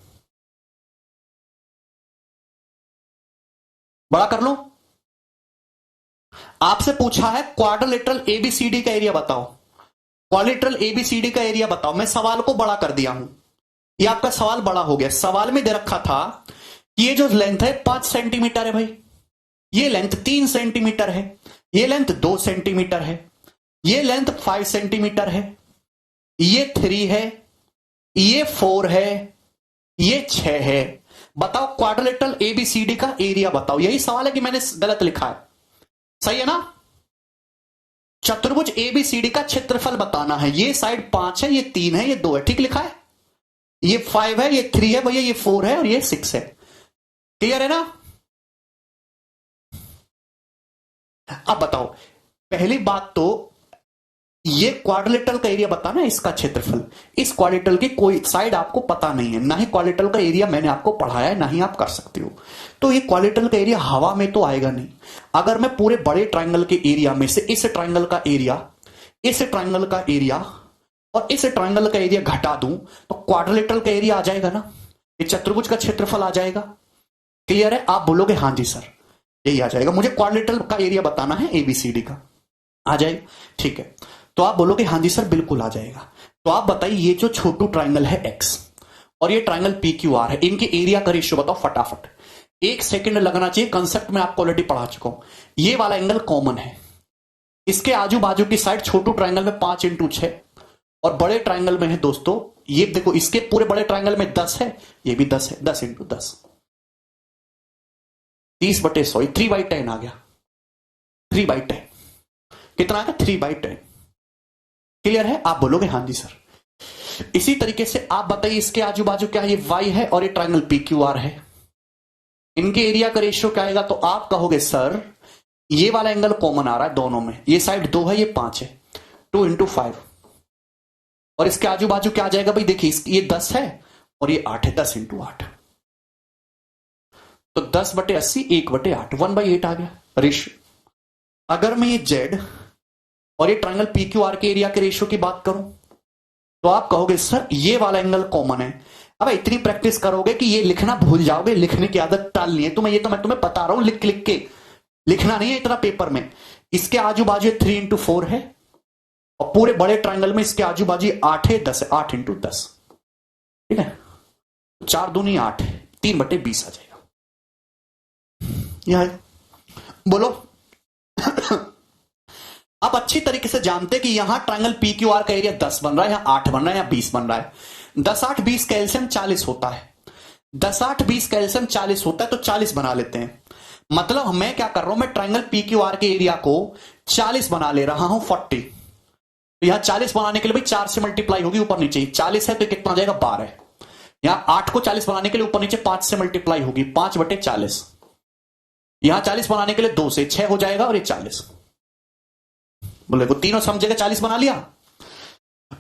बड़ा कर लो। आपसे पूछा है क्वाड्रिलेटरल एबीसीडी का एरिया बताओ, क्वाड्रिलेटरल एबीसीडी का एरिया बताओ। मैं सवाल को बड़ा कर दिया हूं, ये आपका सवाल बड़ा हो गया। सवाल में दे रखा था कि ये जो लेंथ है 5 सेंटीमीटर है भाई, ये लेंथ 3 सेंटीमीटर है, ये लेंथ 2 सेंटीमीटर है, ये लेंथ 5 सेंटीमीटर है, ये 3 है, ये 4 है, ये 6 है। बताओ क्वाड्रिलेटरल एबीसीडी का एरिया बताओ। यही सवाल है कि मैंने गलत लिखा है, सही है ना। चतुर्भुज एबीसीडी का क्षेत्रफल बताना है। ये साइड 5 है, ये 3 है, ये 2 है, ठीक लिखा है। ये 5 है, ये 3 है भैया, ये 4 है और ये 6 है। क्लियर है ना। अब बताओ, पहली बात तो ये क्वाड्रिलेटरल का एरिया बताना है, इसका क्षेत्रफल। इस क्वाड्रिलेटरल की कोई साइड आपको पता नहीं है, ना ही क्वाड्रिलेटरल का एरिया मैंने आपको पढ़ाया है, ना ही आप कर सकते हो। तो ये क्वाड्रिलेटरल का एरिया हवा में तो आएगा नहीं। अगर मैं पूरे बड़े ट्रायंगल के एरिया में से इस ट्रायंगल का एरिया, इस ट्रायंगल का एरिया और इस ट्रायंगल का एरिया घटा दूं तो क्वाड्रिलेटरल का एरिया आ जाएगा ना, ये चतुर्भुज का क्षेत्रफल आ जाएगा। क्लियर है। आप बोलोगे हां जी सर, यही आ जाएगा, मुझे क्वाड्रिलेटरल का एरिया बताना है एबीसीडी का, आ जाएगा, ठीक है। तो आप बोलोगे हां जी सर बिल्कुल आ जाएगा। तो आप बताइए, ये जो छोटू ट्रायंगल है एक्स और ये ट्रायंगल पी क्यू आर है, इनके एरिया का रेशियो बताओ फटाफट। 1 सेकंड लगना चाहिए, कंसेप्ट में आपको ऑलरेडी पढ़ा चुका हूं। ये वाला एंगल कॉमन है, इसके आजू बाजू की साइड छोटू ट्रायंगल में 5 × 6 और बड़े ट्रायंगल में है दोस्तों, ये देखो इसके पूरे बड़े ट्रायंगल में 10 है, ये भी 10 है, 10 × 10 30/100, 3/10 आ गया, 3/10 कितना आएगा, 3/10। क्लियर है। आप बोलोगे हां जी सर। इसी तरीके से आप बताइए, इसके आजू बाजू क्या है, ये y है और ये ट्रायंगल पी क्यू आर है, इनके एरिया का रेशियो क्या आएगा। तो आप कहोगे सर ये वाला एंगल कॉमन आ रहा है दोनों में, ये साइड 2 है, ये 5 है, 2 × 5 और इसके आजू बाजू क्या आ जाएगा भाई, देखिए ये 10 है और ये 8 है, 10 × 8 तो 10/80, 1/8, 1/8 आ गया रेशियो। अगर मैं ये z और ये ट्रायंगल पी क्यू आर के एरिया के रेशियो की बात करूं तो आप कहोगे सर ये वाला एंगल कॉमन है। अब इतनी प्रैक्टिस करोगे कि ये लिखना भूल जाओगे, लिखने की आदत टालनी है तुम्हें। ये तो मैं तुम्हें बता रहा हूं, लिख लिख के लिखना नहीं है इतना पेपर में। इसके आजू बाजू 3 × 4 है और पूरे बड़े ट्रायंगल में इसके आजू बाजू 8 है, 10 है, 8 × 10, ठीक है। 4 दूनी 8, 3/20 आ जाएगा। यह बोलो आप अच्छी तरीके से जानते कि यहां ट्रायंगल पी क्यू आर का एरिया 10 बन रहा है, यहां 8 बन रहा है, यहां 20 बन रहा है। 10 8 20 का एलसीएम 40 होता है, 10 8 20 का एलसीएम 40 होता है, तो 40 बना लेते हैं। मतलब मैं क्या कर रहा हूं, मैं ट्रायंगल पी क्यू आर के एरिया को 40 बना ले रहा हूं, 40। तो यहां 40 बनाने के लिए भाई 4 से मल्टीप्लाई होगी ऊपर नीचे, 40 है तो कितना आ जाएगा, 12। यहां 8 को 40 बनाने के लिए ऊपर नीचे 5 से मल्टीप्लाई होगी, 5/40। यहां 40 बनाने के लिए 2 से 6 हो जाएगा और ये 40। बोले को तीनों समझेगा, 40 बना लिया।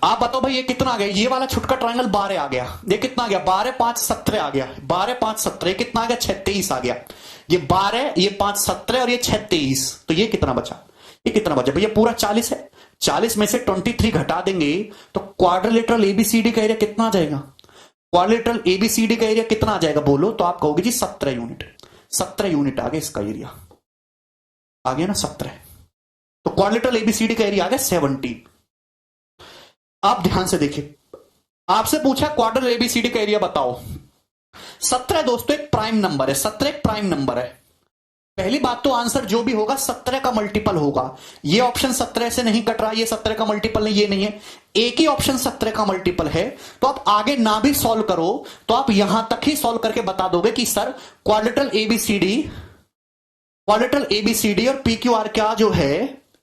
आप बताओ भाई ये कितना आ गया, ये वाला छुटका ट्रायंगल 12 आ गया, ये कितना आ गया, 12 5 17 आ गया, 12 5 17 कितना आ गया, 6 23 आ गया। ये 12, ये 5 17 और ये 6 23, तो ये कितना बचा, ये कितना बचा भैया, पूरा 40 है। 40 में से 23 घटा देंगे तो क्वाड्रिलेटरल एबीसीडी का एरिया कितना आ जाएगा, क्वाड्रिलेटरल एबीसीडी का एरिया कितना आ जाएगा बोलो, तो आप कहोगे जी 17 यूनिट। 17 यूनिट आ गया इसका एरिया, आ गया ना 17। तो क्वाड्रिलेटरल एबीसीडी का एरिया आ गया 17। आप ध्यान से देखिए, आपसे पूछा क्वाड्रिलेटरल एबीसीडी का एरिया बताओ। 17 दोस्तों एक प्राइम नंबर है, 17 एक प्राइम नंबर है। पहली बात तो आंसर जो भी होगा 17 का मल्टीपल होगा। ये ऑप्शन 17 से नहीं कट रहा, ये 17 का मल्टीपल नहीं, ये नहीं है, एक ही ऑप्शन 17 का मल्टीपल है। तो आप आगे ना भी सॉल्व करो तो आप यहां तक ही सॉल्व करके बता दोगे कि सर क्वाड्रिलेटरल एबीसीडी और पीक्यूआर का जो है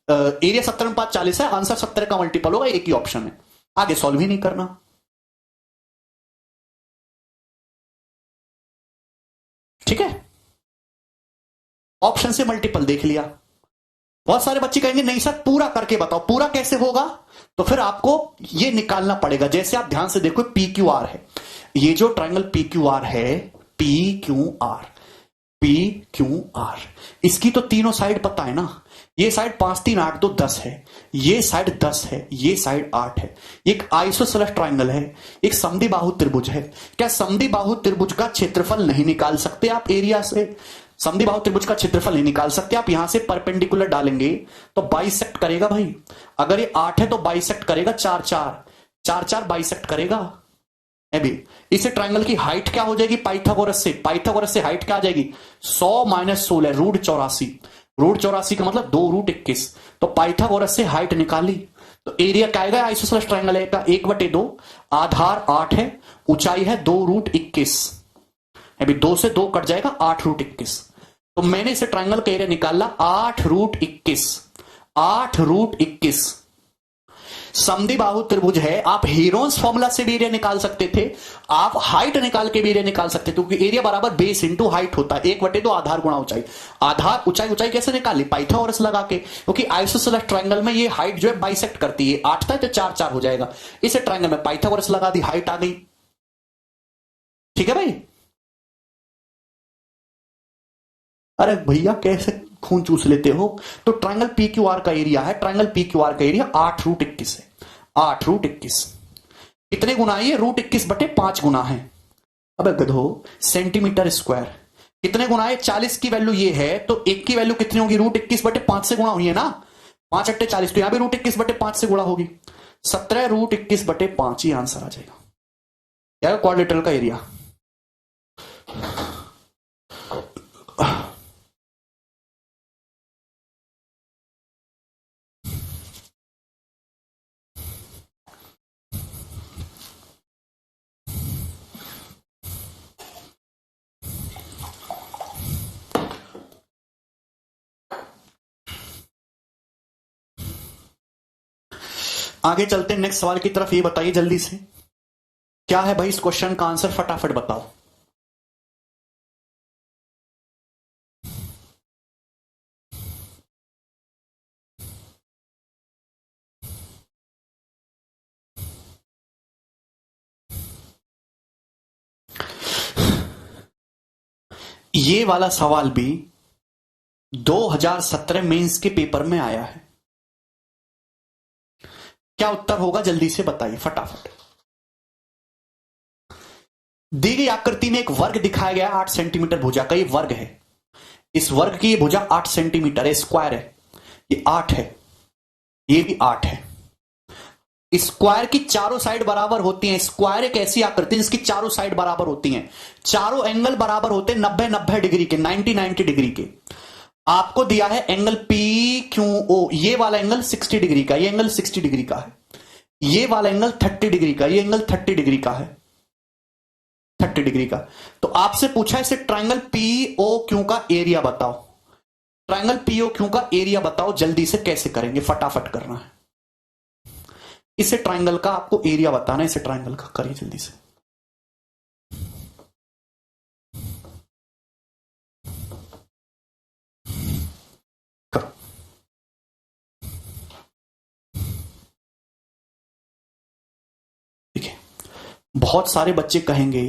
एरिया 17 में 5 40 है, आंसर 17 का मल्टीपल होगा, एक ही ऑप्शन है, आगे सॉल्व ही नहीं करना। ठीक है, ऑप्शन से मल्टीपल देख लिया। बहुत सारे बच्चे कहेंगे नहीं सर पूरा करके बताओ, पूरा कैसे होगा, तो फिर आपको ये निकालना पड़ेगा। जैसे आप ध्यान से देखो पी क्यू आर है, ये जो ट्रायंगल पी क्यू आर है, P Q are, P Q are, इसकी तो तीनों साइड पता है ना, ये साइड 5 3 8 2 10 है, ये साइड 10 है, ये साइड 8 है, एक आइसोसेलेस ट्रायंगल है, एक समद्विबाहु त्रिभुज है। क्या समद्विबाहु त्रिभुज का क्षेत्रफल नहीं निकाल सकते आप एरिया से? समद्विबाहु त्रिभुज का क्षेत्रफल नहीं निकाल सकते आप, यहां से परपेंडिकुलर डालेंगे तो बाइसेक्ट करेगा भाई। अगर ये 8 है तो बाइसेक्ट करेगा 4 4 4 4 बाइसेक्ट करेगा। अभी इस ट्रायंगल की हाइट क्या हो जाएगी पाइथागोरस से? पाइथागोरस से हाइट क्या आ जाएगी? 100 - 16 रूट 84। रूट 84 का मतलब 2 रूट 21। तो पाइथागोरस से हाइट निकाली तो एरिया क्या आएगा? आइसोसेलेस ट्रायंगल है का 1/2, आधार 8 है, ऊंचाई है 2 रूट 21। अभी 2 से 2 कट जाएगा, 8 रूट 21। तो मैंने इसे ट्रायंगल का एरिया निकाला 8 रूट 21। 8 रूट 21 समद्विबाहु त्रिभुज है। आप हीरोन्स फॉर्मूला से भी एरिया निकाल सकते थे, आप हाइट निकाल के भी एरिया निकाल सकते थे, क्योंकि एरिया बराबर बेस इंटू हाइट होता है, 1/2 आधार गुणा ऊंचाई। आधार ऊंचाई, ऊंचाई कैसे निकाली? पाइथागोरस लगा के, क्योंकि आइसोसेलेस ट्रायंगल में ये हाइट जो है बाइसेक्ट करती है, 8 था तो 4 4 हो जाएगा। इसे ट्रायंगल में पाइथागोरस लगा दी, हाइट आ गई। ठीक है भाई? अरे भैया कैसे खून चूस लेते हो? तो ट्रायंगल पी क्यू आर का एरिया है, ट्रायंगल पी क्यू आर का एरिया 8 रूट 21 है। 8 रूट 21 कितने गुना है? ये रूट 21/5 गुना है। अब गधो सेंटीमीटर स्क्वायर कितने गुना है? 40 की वैल्यू ये है तो 1 की वैल्यू कितनी होगी? रूट 21/5 से गुणा हुई है ना, 5 8 40, तो यहां भी रूट 21/5 से गुणा होगी, 17 रूट 21/5 ही आंसर आ जाएगा। क्या क्वाड्रिलेटरल का एरिया। आगे चलते हैं नेक्स्ट सवाल की तरफ। ये बताइए जल्दी से क्या है भाई इस क्वेश्चन का आंसर, फटाफट बताओ। ये वाला सवाल भी 2017 मेंस के पेपर में आया है। क्या उत्तर होगा जल्दी से बताइए फटाफट। दी गई आकृति में एक वर्ग दिखाया गया, 8 सेंटीमीटर भुजा का ये वर्ग है। इस वर्ग की ये भुजा 8 सेंटीमीटर है, स्क्वायर है, ये 8 है, ये भी 8 है। स्क्वायर की चारों साइड बराबर होती हैं। स्क्वायर एक ऐसी आकृति जिसकी चारों साइड बराबर होती हैं, चारों एंगल बराबर होते हैं 90 डिग्री के, 90 डिग्री के। आपको दिया है एंगल पी क्यू ओ, ये वाला एंगल 60 डिग्री का, ये एंगल 60 डिग्री का है, ये वाला एंगल 30 डिग्री का, ये एंगल 30 डिग्री का है, 30 डिग्री का। तो आपसे पूछा है इसे ट्रायंगल पी ओ क्यू का एरिया बताओ। ट्रायंगल पी ओ क्यू का एरिया बताओ, जल्दी से कैसे करेंगे, फटाफट करना है। इसे ट्रायंगल का आपको एरिया बताना है, इसे ट्रायंगल का करिए जल्दी से। देखिए बहुत सारे बच्चे कहेंगे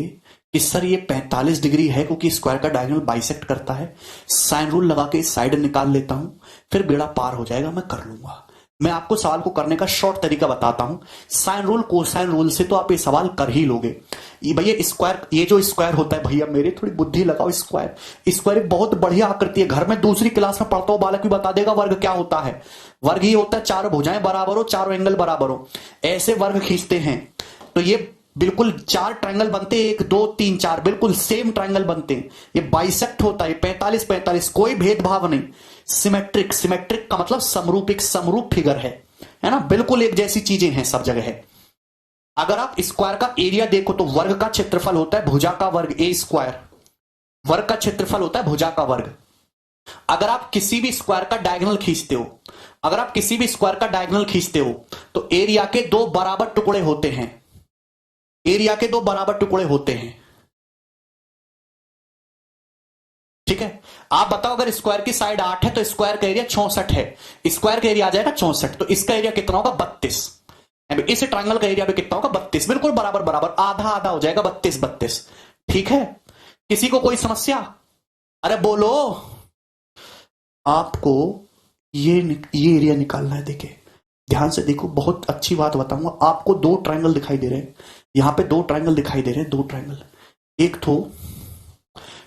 कि सर ये 45 डिग्री है क्योंकि स्क्वायर का डायगोनल बाइसेक्ट करता है, साइन रूल लगा के साइड निकाल लेता हूं, फिर बेड़ा पार हो जाएगा, मैं कर लूंगा। मैं आपको सवाल को करने का शॉर्ट तरीका बताता हूं। साइन रूल कोसाइन रूल से तो आप ये सवाल कर ही लोगे। ये भैया स्क्वायर, ये जो स्क्वायर होता है, भैया मेरे थोड़ी बुद्धि लगाओ, स्क्वायर स्क्वायर एक बहुत बढ़िया आकृति है। घर में दूसरी क्लास में पढ़ता हूं बालक भी बता देगा वर्ग क्या होता है। वर्ग ये होता है चारों भुजाएं बराबर हो, चारों एंगल बराबर हो, ऐसे वर्ग खींचते हैं तो ये बिल्कुल चार ट्रायंगल बनते हैं, 1 2 3 4 बिल्कुल सेम ट्रायंगल बनते हैं। ये बाइसेक्ट होता है 45 45, कोई भेदभाव नहीं। सिमेट्रिक, सिमेट्रिक का मतलब समरूप, एक समरूप फिगर है ना, बिल्कुल एक जैसी चीजें हैं सब जगह है। अगर आप स्क्वायर का एरिया देखो तो वर्ग का क्षेत्रफल होता है भुजा का वर्ग, ए स्क्वायर। वर्ग का क्षेत्रफल होता है भुजा का वर्ग। अगर आप किसी भी स्क्वायर का डायगोनल खींचते हो, अगर आप किसी भी स्क्वायर का डायगोनल खींचते हो तो एरिया के दो बराबर टुकड़े होते हैं, एरिया के दो बराबर टुकड़े होते हैं। ठीक है, आप बताओ अगर स्क्वायर की साइड 8 है तो स्क्वायर का एरिया 66 है, स्क्वायर का एरिया आ जाएगा 64, तो इसका एरिया कितना होगा 32। इस ट्रायंगल का एरिया भी कितना होगा 32, बिल्कुल बराबर बराबर, आधा आधा हो जाएगा 32 32। ठीक है, किसी को कोई समस्या? अरे बोलो। आपको ये एरिया निकालना है। देखिए ध्यान से देखो, बहुत अच्छी बात बताऊंगा आपको। दो ट्रायंगल दिखाई दे रहे हैं, यहां पे दो ट्रायंगल दिखाई दे रहे हैं, दो ट्रायंगल। एक तो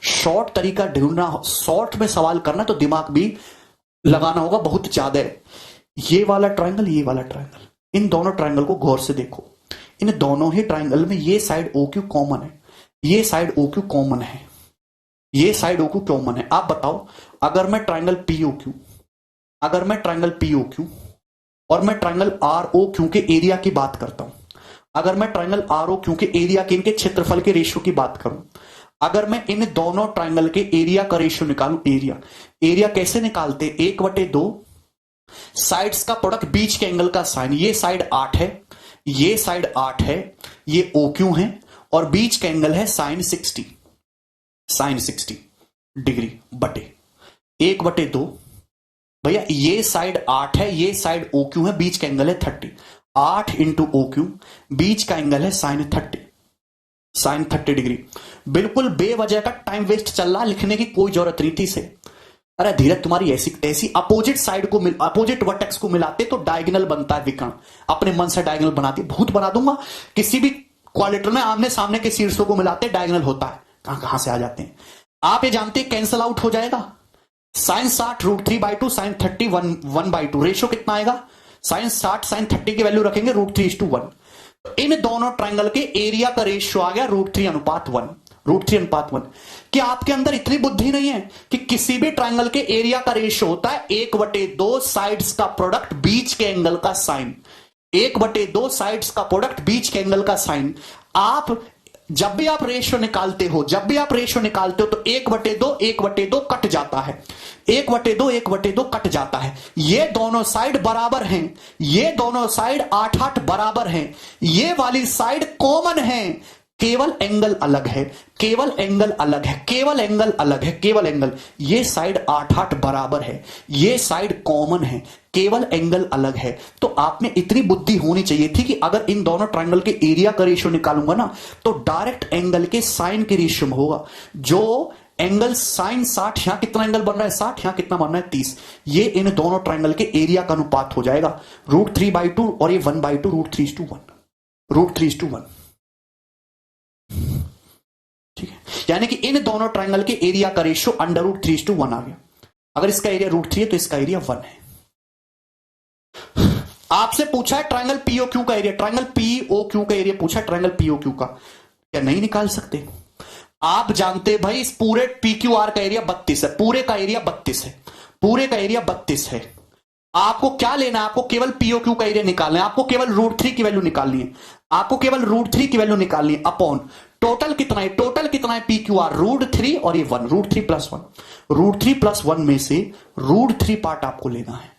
शॉर्ट तरीका ढूंढना, शॉर्ट में सवाल करना तो दिमाग भी लगाना होगा बहुत ज्यादा। ये वाला ट्रायंगल, ये वाला ट्रायंगल, इन दोनों ट्रायंगल को गौर से देखो। इन दोनों ही ट्रायंगल में ये साइड ओ क्यू कॉमन है, ये साइड ओ क्यू कॉमन है, ये साइड ओ क्यू कॉमन है। आप बताओ अगर मैं ट्रायंगल पी ओ क्यू, अगर मैं ट्रायंगल पी ओ क्यू और मैं ट्रायंगल आर ओ क्यू के एरिया की बात करता हूं, अगर मैं ट्रायंगल आर ओ क्यू के एरिया के, इनके क्षेत्रफल के रेशियो की बात करूं, अगर मैं इन दोनों ट्रायंगल के एरिया का रेशियो निकालूं, एरिया, एरिया कैसे निकालते? 1/2 साइड्स का प्रोडक्ट, बीच के एंगल का साइन। ये साइड 8 है, ये साइड 8 है, ये ओ क्यू है और बीच का एंगल है साइन 60, साइन 60 डिग्री बटे 1/2। भैया ये साइड 8 है, ये साइड ओ क्यू है, बीच का एंगल है 30, 8 इंटू ओ क्यू, बीच का एंगल है साइन 30, साइन 30 डिग्री। बिल्कुल बेवजह का टाइम वेस्ट चल रहा, लिखने की कोई जरूरत नहीं थी से। अरे धीरज तुम्हारी ऐसी तैसी, अपोजिट साइड को अपोजिट वर्टेक्स को मिलाते तो डायगोनल बनता है विकर्ण। अपने मन से डायगोनल बनाते, भूत बना दूंगा। किसी भी क्वाड्रेटर में आमने सामने के शीर्षों को मिलाते डायगोनल होता है। कहां कहां से आ जाते हैं आप, ये जानते हैं कैंसल आउट हो जाएगा। साइन 60 √3/2, साइन 30 1/2, रेशियो कितना आएगा? साइन 60 साइन 30 की वैल्यू रखेंगे √3:1। इन दोनों ट्रायंगल के एरिया का रेशियो आ गया √3:1, √3:1। कि आपके अंदर इतनी बुद्धि नहीं है कि किसी भी ट्रायंगल के एरिया का रेशियो होता है 1/2 साइड्स का प्रोडक्ट बीच के एंगल का साइन, 1/2 साइड्स का प्रोडक्ट बीच के एंगल का साइन। आप जब भी आप रेशियो निकालते हो, जब भी आप रेशियो निकालते हो तो 1/2 कट जाता है, 1/2 कट जाता है। ये दोनों साइड बराबर हैं, ये दोनों साइड 8 बराबर हैं, ये वाली साइड कॉमन है, केवल एंगल अलग है, केवल एंगल अलग है, केवल एंगल अलग है, केवल एंगल। ये साइड 8 बराबर है, ये साइड कॉमन है, केवल एंगल अलग है। तो आपने इतनी बुद्धि होनी चाहिए थी कि अगर इन दोनों ट्रायंगल के एरिया का रेशियो निकालूंगा ना तो डायरेक्ट एंगल के साइन के रेशियो में होगा। जो एंगल साइन 60, यहां कितना एंगल बन रहा है 60, यहां कितना बन रहा है 30, ये इन दोनों ट्रायंगल के एरिया का अनुपात हो जाएगा √3/2 और ये 1/2 √3:1, √3:1। ठीक है, यानी कि इन दोनों ट्रायंगल के एरिया का रेशियो √3:1 आ गया। अगर इसका एरिया √3 है तो इसका एरिया 1 है। आपसे पूछा है ट्रायंगल पीओक्यू का एरिया, ट्रायंगल पीओक्यू का एरिया पूछा है, ट्रायंगल पीओक्यू का, क्या नहीं निकाल सकते? आप जानते भाई इस पूरे पीक्यूआर का एरिया 32 है, पूरे का एरिया 32 है, पूरे का एरिया 32 है। आपको क्या लेना है? आपको केवल पीओक्यू का एरिया निकालना है, आपको केवल √3 की वैल्यू निकालनी है, आपको केवल √3 की वैल्यू निकालनी है अपॉन टोटल कितना है, टोटल कितना है पीक्यूआर √3 और ये 1, √3+1, √3+1 में से √3 पार्ट आपको लेना है,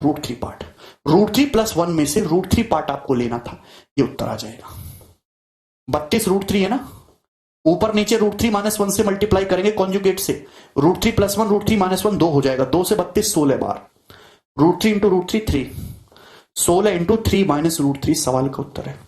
√3 पार्ट, √3+1 में से √3 पार्ट आपको लेना था। ये उत्तर आ जाएगा 32 √3 है ना, ऊपर नीचे √3 - 1 से मल्टीप्लाई करेंगे कॉन्जुगेट से, √3+1 √3 - 1 2 हो जाएगा, 2 से 32 16 बार, √3 इंटू √3 3, 16 इंटू 3 - √3 सवाल का उत्तर है।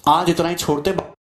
आज इतना ही छोड़ते।